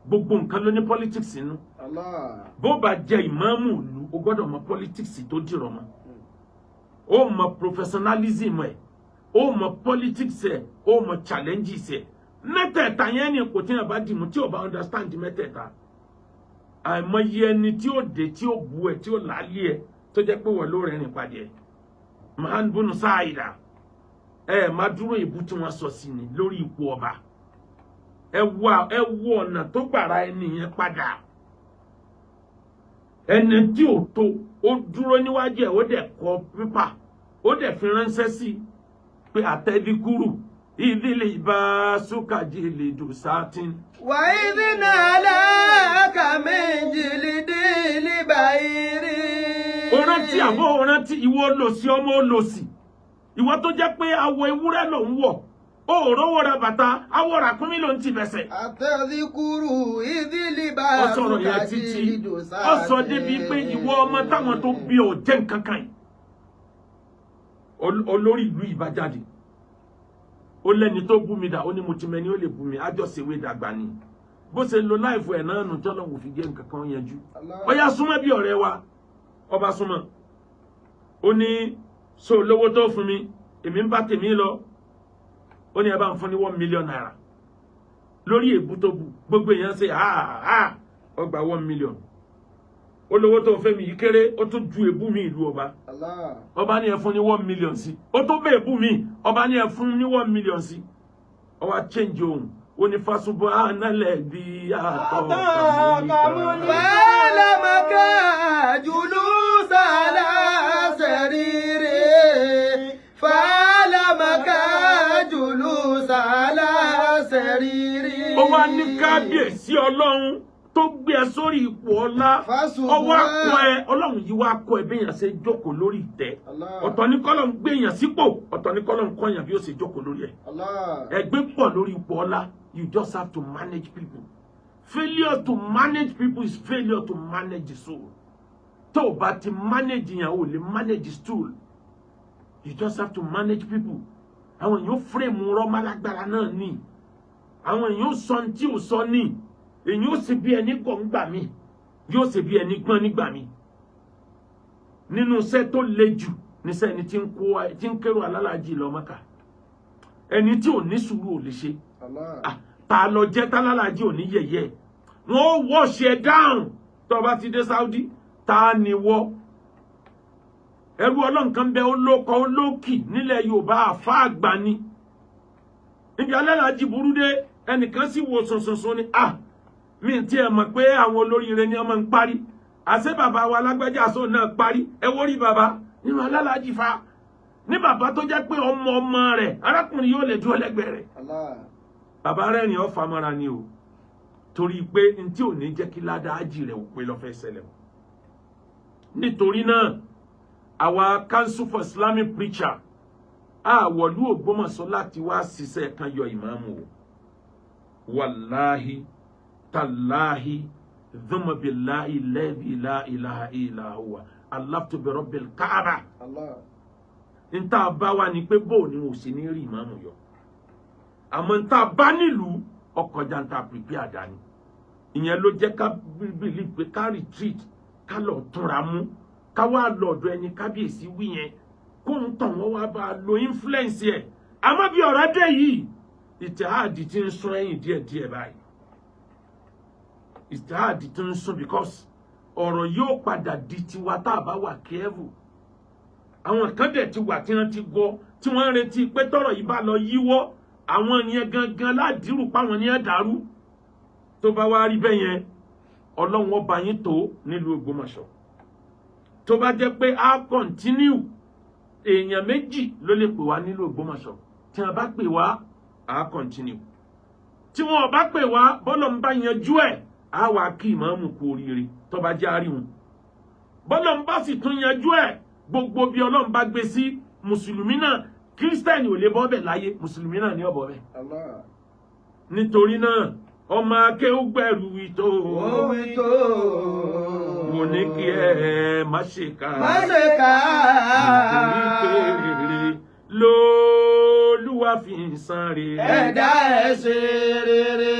gbogbo nǹkan ló ní politics nínú Allah. bó bá jẹ ìmáàmù ìlú o gbọ́dọ̀ mọ politics tó dìrọ̀ mọ́ ó mọ professionalism ẹ̀ ó mọ politics ẹ̀ ó mọ challenges ẹ̀ mẹ́tẹ̀ẹ̀ta yẹn ni kò tí yẹn bá dìmú tí o bá understand mẹ́tẹ̀ẹ̀ta àìmọye ẹni tí ó dé tí ó bu ẹ tí ó lálé ẹ tó jẹ́ pé wọ́n ló rẹ́rìn pàdé ẹ̀ mahan bunu sáàyìdá ẹ má dúró ìbú tí wọ́n sọ sí ni lórí ipò ọba ẹ wo ọ̀nà tó gbàrà ẹni yẹn padà ẹni tí ò tó ó dúró níwájú ẹ̀ ó dẹ̀ kọ pépà ó dẹ̀ fi ránṣẹ́ sí pé àtẹ́díkúrú ìdílé ìbá súkàjì lè dùn sátín. wà ìdí náà láàkà méjì lìdí libàírí. ó rántí àbó ó rántí ìwọ olòṣì ọmọ olòṣì ìwọ tó jẹ́ pé awọ ewúrẹ́ ló ń wọ̀ ó rówó ra bàtà awọ ràkúnmí ló ń ti bẹ̀sẹ̀. àtẹ́díkúrú ìdí libà ọsọ̀rọ̀ yẹn títí ọsọ débi pé ìwọ ọmọ táwọn tó bí ọ jẹ́ nǹkan kan yìí olórí ìlú ìbájáde ó lẹ́ni tó bú mi dà ó ní mo ti mẹ́ni ó lè bú mi ájọṣewé dàgbà ni bó ṣe lo láìfọ ẹ̀ náà nù tọ́lọ̀ wò fi jẹ́ nǹkan kan yanjú ó yá súnmọ́ bí ọ̀rẹ́ wa ọba súnmọ́ ó ní so lówó tó fún mi èmi ń bá tèmi lọ ó ní ẹ bá ń fún ní 1 million naira lórí èbú tó bu gbogbo èèyàn ṣe ó gba 1 million olówó tó fẹ́ mi yìí kéré ó tún ju èbú mi ìlú ọba ọba ní ẹ fún ní 1 million sí ó tó bẹ èbú mi ọba ní ẹ fún ní 1 million sí ó wá change ohun ó ní fásubọ ànálẹ bí àtọ fàlámàkà jùlù sàlá sẹrìrì fàlámàkà jùlù sàlá sẹrìrì. ó wá ní kábíyèsí ọlọ́run tó gbé ẹ sórí ipò ọlá ọwọ́ akọ ẹ ọlọ́run yìí wá kọ ẹ béèyàn ṣe jókòó lórí ìtẹ́ ọ̀tọ̀ ní kọ́lọ̀ ń gbé èèyàn sípò ọ̀tọ̀ ní kọ́lọ̀ ń kọ́yàn bí ó ṣe jókòó lórí ẹ̀ ẹgbẹ́ pọ̀ lórí ipò ọlá. You just have to manage people. Failure to manage people is failure to manage the soul. Tó bá ti manage yẹn o lè manage the stool. You just have to manage people. Àwọn èèyàn frame rọ́mọ́ alágbára náà ní. Àwọn èèyàn sọ tí ò sọ ní. Èèyàn ó ṣe bí ẹni kọ̀ ńgbà mí. Yóò ṣe bí ẹni gbọ́n nígbà mí. Nínú iṣẹ́ tó le jù níṣẹ́ ẹni tí ń kérò alálàájì lọ Mẹ́kà. Ẹni tí ò ní sùúrù ò lè ṣe. Ta lọ jẹ́ tálálàájì ò ní yẹ̀yẹ́. Wọ́n wash ẹ down tó bá ti dé Saudi. Ta ni wọ́? Ẹrú Ọlọ́run kan bẹ olóko olókì nílẹ̀ Yorùbá àfá àgbà ni. Níbi alálàájì burú dé ẹnìkan sì wo sọ̀sọ̀sọ̀ ni mi tí ẹ mọ̀ pé àwọn olóríire ni ọmọ ń parí. Àṣẹ bàbá wa lágbájá sọ náà parí. Ẹ wò rí bàbá nínú alálàájì fa. Ní bàbá tó jẹ́ pé ọmọ rẹ̀ arákùnrin yóò lè dúró lẹ́gbẹ̀ẹ́ rẹ̀. Bàbá rẹ̀ ni ó famara ni o. Torí pé n tí ò ní jẹ́ kí ládàá ájì rẹ̀ ò pé ló fẹ́ ṣẹlẹ̀. Nítorí náà àwa Council for Islamic Preacher àwọ̀lú Ògbómọ̀ṣọ́ láti wá ṣiṣẹ́ kan yọ ìmáàmù o. Wàláhi tàláhi dhumma billahi alladhi la ilaha illa huwa alaftu bi rabbil Kaaba. Nta bá wà ní pé bó ni mo sì ní rí ìmáàmù yọ. Àmọ́ nta bá nílùú ọkọ̀ janta prepare dání. Ìyẹn ló jẹ́ ká believe pé ká retreat ká lọ túnra mú ká wá lọ́dọ̀ ẹni kábíyèsí wí yẹn kó ń tàn wọ́n wá bá lo influence ẹ̀. Àmọ́ bí ọ̀rọ̀ dé yìí ìtìhádì ti ń sún ẹ̀yìn díẹ̀díẹ̀ báyìí. Ìtìhádì ti ń sún because ọ̀rọ̀ yóò padà di tiwa tá a bá wà careful. Àwọn kan dẹ̀ ti wà tí wọ́n ti gbọ́ tí wọ́n ń retí pé tọ́rọ̀ yìí bá lọ yíwọ́ àwọn yẹn gangan ládìrú páwọn ní ẹ̀dàrú tó bá wá rí bẹ́ẹ̀ yẹn Ọlọ́run ọba yín tó nílùú Ògbómọ̀ṣọ́ tó bá jẹ́ pé a continue èèyàn méjì ló lè pè wá nílùú Ògbómọ̀ṣọ́ tí wọ́n bá pè wá a continue tí wọ́n bá pè wá bọ́lọ̀ ń bá yanjú ẹ̀ a wà kí ìmáàmù kú oríire tó bá jẹ́ àríhùn bọ́lọ̀ ń bá sì tún yanjú ẹ̀ gbogbo bí Ọlọ́run bá gbé sí mùsùlùmí náà kírísítẹ́nì ò lè bọ́ bẹ̀ láyé mùsùlùmí náà ní ọ̀bọ̀ bẹ̀. Nítorí náà ọmọ akéwùgbẹ̀rù ìtò wò ní kí ẹ má ṣe ká nítorí kéré lÓlúwa fi ń san rere. Ẹ̀dá ẹ̀ ṣe rere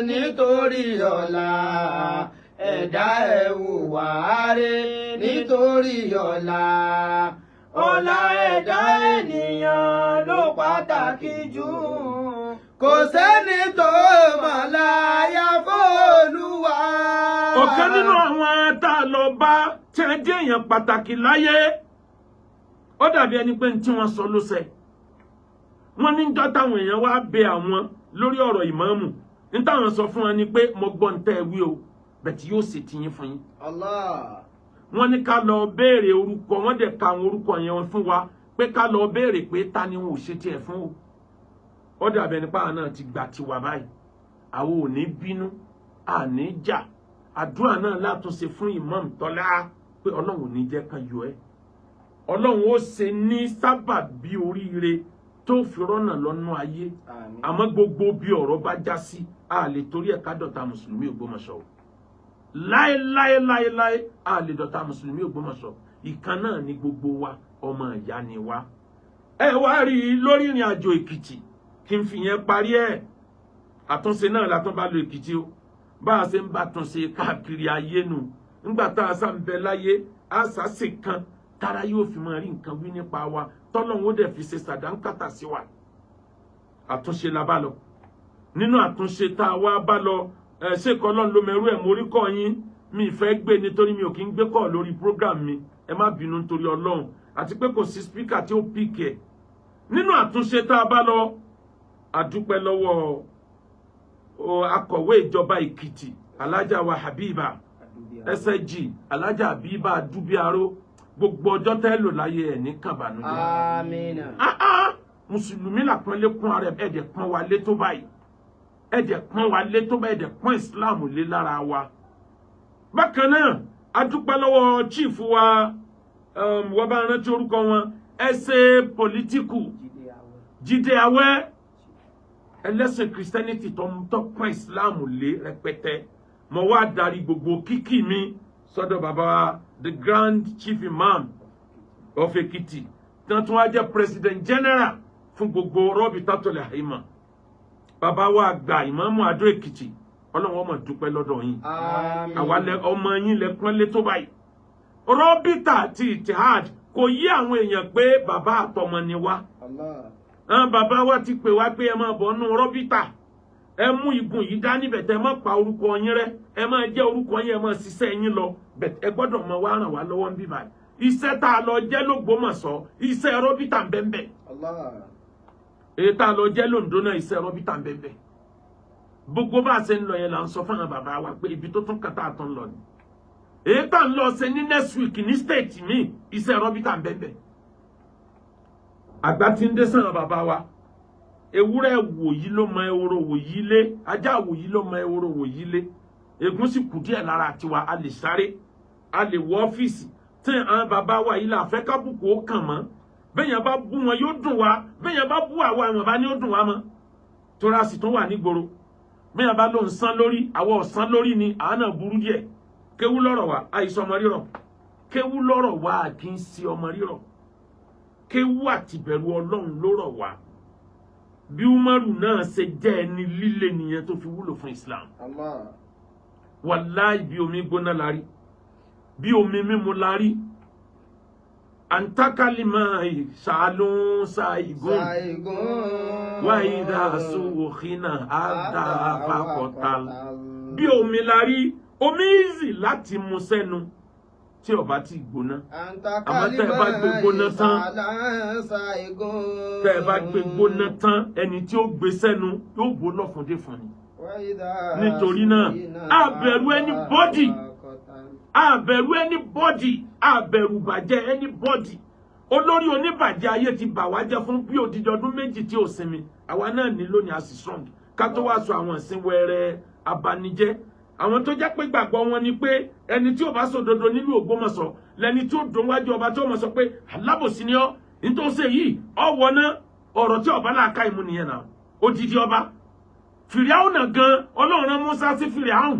nítorí ọ̀la ẹ̀dá ẹ̀ hùwà rere nítorí ọ̀la. Ọlá ẹ̀dá ènìyàn ló pàtàkì jù. Kò sẹ́ni tó mọ̀ láyà f'Olúwa. Ọ̀kan nínú àwọn tá a lọ bá tí wọ́n jẹ́ èèyàn pàtàkì láyé. Ó dàbí ẹni pé tí wọ́n sọ ló ṣẹ. Wọ́n ní jọ́ táwọn èèyàn wá bẹ àwọn lórí ọ̀rọ̀ ìmáàmù. Ní táwọn sọ fún wọn ni pé mo gbọ́ ń tẹ́ ẹ wí o, bẹ̀tí yóò ṣe tiyín fún yín. Wọ́n ní ká lọ béèrè orúkọ wọ́n dẹ̀ ka àwọn orúkọ yẹn fún wa pé ká lọ béèrè pé ta ni wọn ò ṣe tiẹ̀ fún o. Ó dàbí ẹni pé àwọn náà ti gbà tiwa báyìí. Àwọn ò ní bínú àní jà àdúrà náà látúnṣe fún Imam Tọ́lá pé Ọlọ́run ò ní jẹ́ kán yọ ẹ́. Ọlọ́run ó ṣe ní sábàbí oríire tó fi rọ́nà lọ́nà ayé. Àmọ́ gbogbo bí ọ̀rọ̀ bá já sí a lè torí ẹ̀ ká dọ̀tá mùsùlùmí Ògbómọ̀ṣọ́. Láéláé a lè dọ̀tá mùsùlùmí Ògbómọ̀ṣọ́. Ìkan náà ni gbogbo wa ọmọ ìyá ni wa. Ẹ wá rí i lórí ìrìn àjò Èkìtì kí n fi yẹn parí ẹ̀. Àtúnṣe náà látún bá lo Èkìtì o. Bá a ṣe ń bá túnṣe káàkiri ayé nu. Nígbà tá a sá ń bẹ láyé a sá sì kan tára yóò fi máa rí nǹkan wí nípa wa tọ́lọ́run ó dẹ̀ fi ṣe sàdánkátà sí wa. Àtúnṣe la bá lọ. nínú àtúnṣe tá a wá bá lọ ṣé kọlọ́n ló mẹ́rú ẹ̀ mórí kọ́ yín mi fẹ́ gbé nítorí mi ò kí ń gbé kọ́ lórí program mi ẹ má bínú nítorí ọlọ́run àti pé kò sí speaker tí ó píkì ẹ̀ nínú àtúnṣe tá a bá lọ àdúpẹ́ lọ́wọ́ akọ̀wé ìjọba Èkìtì alájà wa Habiba SSG alájà Habiba Dúbíaró gbogbo ọjọ́ tẹ́ lò láyé ẹ̀ ní kàbánújẹ́ àmín mùsùlùmí làpọ́nlé kún ara ẹ̀dẹ̀ pọ́n wa lé tó báyìí ẹ̀dẹ̀ pọ́n wa lé tó báyìí ẹ̀dẹ̀ pọ́n Islam lé lára wa bákan náà adúpẹ́ lọ́wọ́ chief wa wọ́n bá rántí orúkọ wọn ẹsẹ̀ pọlitíkù Jídé Awẹ́ ẹlẹ́sìn Christianity tó pọ́n Islam lé rẹpẹtẹ mo wá darí gbogbo kíkì mi sọ́dọ̀ bàbá wa the Grand Chief Imam of Ekiti tí wọ́n tún wá jẹ́ President General fún gbogbo Rabitatul Aima bàbá wa gba ìmáàmù Adó Èkìtì ọlọ́run ọmọ dúpẹ́ lọ́dọ̀ yín àwa ọmọ yín lẹ́kún lé tó báyìí Rọ́bítà àti Ittihad kò yí àwọn èèyàn pé bàbá àtọmọ ni wá bàbá wa ti pè wá pé ẹ máa bọ̀ nù Rọ́bítà ẹ mú igun yìí dá níbẹ̀ tẹ́ ẹ má pa orúkọ yín rẹ́ ẹ máa jẹ́ orúkọ yín ẹ máa ṣiṣẹ́ yín lọ ẹ gbọ́dọ̀ máa wá ràn wá lọ́wọ́ ń bí báyìí iṣẹ́ tá a lọ jẹ́ l'Ógbómọ̀ṣọ́ iṣẹ́ Rọ́bítà ń bẹ́ẹ̀ bẹ́ẹ̀ èyí tá a lọ jẹ́ l'Oǹdó náà iṣẹ́ Rọ́bítà ń bẹ́ẹ̀ bẹ́ẹ̀ gbogbo bá a ṣe ń lọ yẹn là ń sọ fún àwọn bàbá wa pé ibi tó tún kàtà àtọ́ ń lọ ni èyí tá ń lọ ṣe ní next week ní state mi iṣẹ́ Rọ́bítà ń bẹ́ẹ̀ bẹ́ẹ̀ àgbà tí ń dé sàn bàbá wa ewúrẹ́ wòyí ló mọ ehoro wòyí lé ajá wòyí ló mọ ehoro wòyí lé ègún sì kù díẹ̀ lára tiwa a lè sáré a lè wọ ọ́fíìsì tí àwọn bàbá wa yìí là fẹ́ kábùkù ó kàn mọ́ bẹ́yàn bá bú wọn yóò dùn wá bẹ́yàn bá bú àwa àwọn bá ní ó dùn wá mọ́ tóra sì tún wà nígboro bẹ́yàn bá ló ń sán lórí àwọ̀ ọ̀sán lórí ni àwọn náà burú díẹ̀ kéwú lọ́rọ̀ wa àìsàn ọmọ rírọ̀ kéwú lọ́rọ̀ wa kì í sí ọmọ rírọ̀ kéwú àtìbẹ̀rù Ọlọ́run ló rọ̀ wá bí Umaru náà ṣe jẹ́ ẹni líle nìyẹn tó fi wúlò fún Islam wàláì bí omi gbóná lárí bí omi mímu lárí antakalima ṣàlùn ṣàìgùn wáyídà sùwòkínà àdàfàkọ̀tà bí omi lárí omi easy láti mu sẹ́nu tí ó bá ti gbóná àmọ́ tẹ́ ẹ bá gbé gbóná tán tẹ́ ẹ bá gbé gbóná tán ẹni tí ó gbé sẹ́nu yóò gbó lọ́fúndé fún ni nítorí náà àbẹ̀rù anybody àbẹ̀rù anybody àbẹ̀rù bàjẹ́ anybody olórí oníbàjẹ́ ayé ti bà wá jẹ́ fún bí odidi ọdún méjì tí ò sinmi àwa náà ní lónìí a sì strong ká tó wá sọ àwọn ìsìn wẹrẹ abanijẹ́ àwọn tó jẹ́ pé gbàgbọ́ wọn ni pé ẹni tí ó bá sòdodo nílùú Ògbómọ̀ṣọ́ lẹni tí ó dùn wájú ọba tí ó mọ̀ sọ pé alábòsí ni ọ́ nítorí ṣe yìí ọwọ́ náà ọ̀rọ̀ tí ọba láàká ìmú nìyẹn náà odidi ọba Fìrìáhùn náà gan Ọlọ́run rán Mùsá sí Fìrìáhùn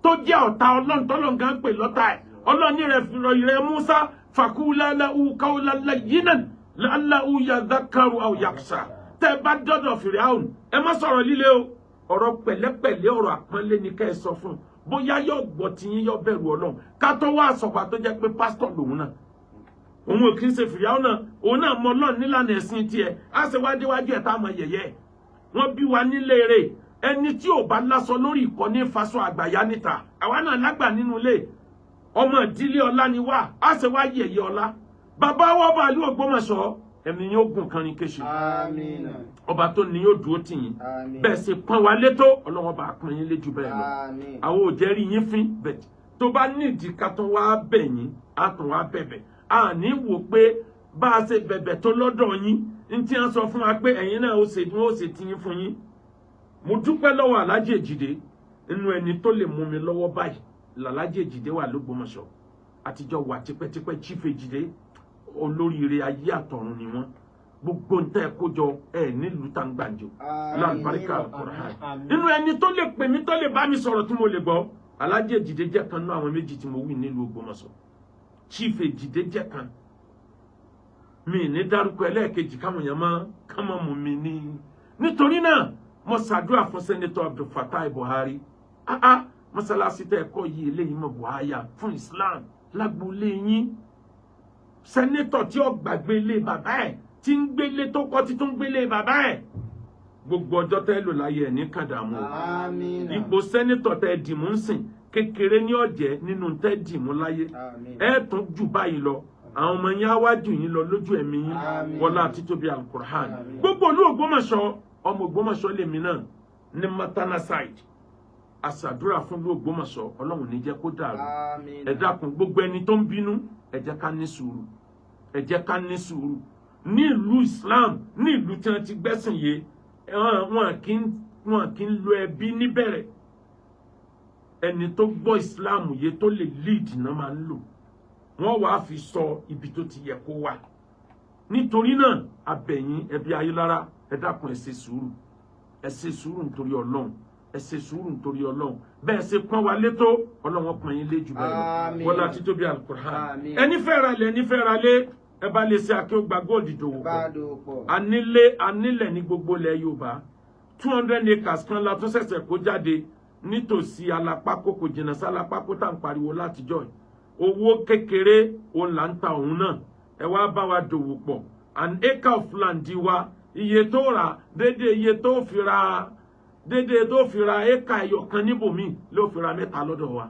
tó jẹ́ ọ̀tá Ọlọ́run tọ́lọ́run gan pè lọ́tá ẹ̀ Ọlọ́run rẹ̀ Mùsá faqula lahu qawlan layyinan la'allahu yadhakkaru aw yakhsha tẹ́ bá dọ́dọ̀ Fìrìáhùn ẹ má sọ̀rọ̀ líle o ọ̀rọ̀ pẹ̀lẹ́pẹ̀lẹ́ ọ̀rọ̀ àpọ́nlé ni ká ẹ sọ fún bóyá yóò gbọ́ tí yín yóò bẹ̀rù Ọlọ́run ká tó wá àsọ̀pá tó jẹ́ pé pásítọ̀ lòun náà òun ò kí ń ṣe Fìrìáhùn náà òun náà mọ Ọlọ́run nílànà ẹ̀sìn tiẹ̀ á ṣe wájúwájú ẹ̀ tá a mọ yẹ̀yẹ́ wọ́n bí wa nílé rẹ̀ ẹni tí ò bá lásọ lórí ìkọ́ni faṣọ àgbàyá níta àwa náà lágbà nínú ilé ọmọ ìdílé ọlá ni wá á ṣe wá yẹ̀yẹ́ ọlá bàbá wọ́n bá ìlú Ògbómọ̀ṣọ́ ẹ̀mí yóò gùn kan ní kéṣe àmín ọba tó ní yóò dúró tì yín bẹ́ẹ̀ ṣe pọ́n wa létó Ọlọ́run bá pọ́n yín léjú bẹ́ẹ̀ lọ àwọn ò jẹ́ rí yín fín bẹ́ẹ̀ tó bá nídìí ká tún wá bẹ̀ yín á tún wá bẹ̀bẹ̀ à ní wò pé bá a ṣe bẹ̀bẹ̀ tó lọ́dọ̀ yín ní tí wọ́n sọ fún wa pé ẹ̀yin náà ó ṣe tí yín fún yín mo dúpẹ́ lọ́wọ́ Alhaji Èjìdé nínú ẹni tó lè mú mi lọ́wọ́ báyìí l'Alhaji Èjìdé wà l'Ógbómọ̀ṣọ́ àtijọ́ wà tipẹ́tipẹ́ Chief Èjìdé olóríire ayé àtọ̀run ni wọ́n gbogbo ń tẹ́ kójọ ẹ nílùú tàǹgbàjò lálùbáríkà Al-Qur'an nínú ẹni tó lè pè mí tó lè bá mi sọ̀rọ̀ tí mo lè gbọ́ Alhaji Èjìdé jẹ́ kan náà àwọn méjì tí mo wí nílùú Ògbómọ̀ṣọ́ Chief Èjìdé jẹ́ kan mi ní dárúkọ ẹlẹ́ẹ̀kejì káwọn èèyàn máa kán mọ́ mú mi ní nítorí náà mo ṣàdúrà fún Sẹ́nẹ́tọ̀ Abdul Fatai Buhari mọ́sálásí tẹ́ ẹ̀kọ́ yìí eléyìí mọ̀ buhaya fún Islam lágbólé yín Sẹ́nẹ́tọ̀ tí ó gbàgbé ilé bàbá ẹ̀ tí ń gbélé tó kọ́ tí tó ń gbélé bàbá ẹ̀ gbogbo ọjọ́ tẹ́ lò láyé ẹ̀ ní kàdàmú Àmín. ipò sẹ́nítọ̀ tẹ́ dìmú ń sìn kékeré ní ọ̀jẹ́ nínú tẹ́ dìmú láyé Àmín. ẹ̀ tún jù báyìí lọ àwọn ọmọ yín á wá jù yín lọ lójú ẹ̀mí yín Àmín. wọlá títóbi alukur'an Àmín. gbogbo olú Ògbómọ̀ṣọ́ ọmọ Ògbómọ̀ṣọ́ lèmi náà ní matana side àṣàdúrà fún olú Ògbómọ̀ṣọ́ Ọlọ́run ní jẹ́ kó dàrú Àmín. ẹ dákun gbogbo ẹni tó ń bínú ẹ jẹ́ ká ní sùúrù ẹ jẹ́ ká ní sùúrù ní ìlú Islam ní ìlú tí wọ́n ti gbẹ́sìn yé wọn kì í lo ẹbí níbẹ̀rẹ̀ ẹni tó gbọ́ Islam yé tó lè lead náà máa ń lò wọ́n wàá fi sọ ibi tó ti yẹ kó wà nítorí náà abẹ̀yìn ẹbí Ayélára ẹ dákun ẹ ṣe sùúrù nítorí Ọlọ́run ẹ ṣe sùúrù nítorí Ọlọ́run bẹ́ẹ̀ ṣe pọ́n wa létó Ọlọ́run pọ́n yín lé jù bẹ́ẹ̀ lọ Àmín. wọlá títóbi alukur'an Àmín. ẹni fẹ́ ra lẹ̀ ẹni fẹ́ ra lé ẹ bá lè ṣe akéwògbà góòlù ìdòwò Bá pọ̀ dòpọ̀. anílẹ̀ ní gbogbo ilẹ̀ Yorùbá 200 acres kan la tún ṣẹ̀ṣẹ̀ kó jáde nítòsí Alápákó kò jìnnà sí Alápákó tá à ń pariwo látijọ́ yìí owó kékeré òun là ń ta òun náà ẹ wá bá wa dòwò pọ̀ an acre of land wa iye tó rà déédéé iye tó fi ra acre ẹyọ kan níbòmíì ló fi ra mẹ́ta lọ́dọ̀ wa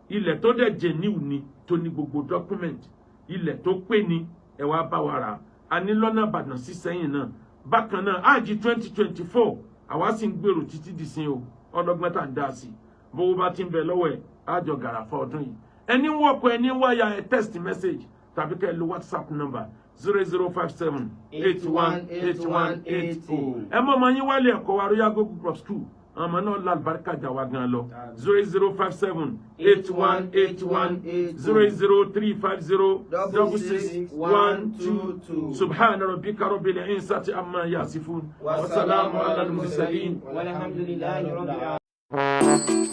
ilẹ̀ tó dẹ̀ jẹ́ níwù ni tó ní gbogbo document ilẹ̀ tó pé ni ẹ wá bá wa rà a ní lọ́nà Ìbàdàn sí Sẹ́yìn náà bákan náà ájì 2024 àwa sì ń gbèrò títí di sin o ọlọ́gbọ́n tá à ń dá sí bówó bá ti ń bẹ lọ́wọ́ ẹ̀ àjọ gàràfà ọdún yìí ẹni wọ́pọ̀ ẹni wáyà ẹ text message tàbí kẹ́ ẹ lo WhatsApp number 0057 818180 ẹ mọ̀ ọmọ yín wálé ẹ̀kọ́ wa Royal Google Club School ọmọ náà lálùbáríkà jà wá gan lọ 0057 8181 00350 6612 subhana rabbika rabbil izzati amma yasifun wa salamun ala al-mursalin Walhamdulillahi rabbil alamin.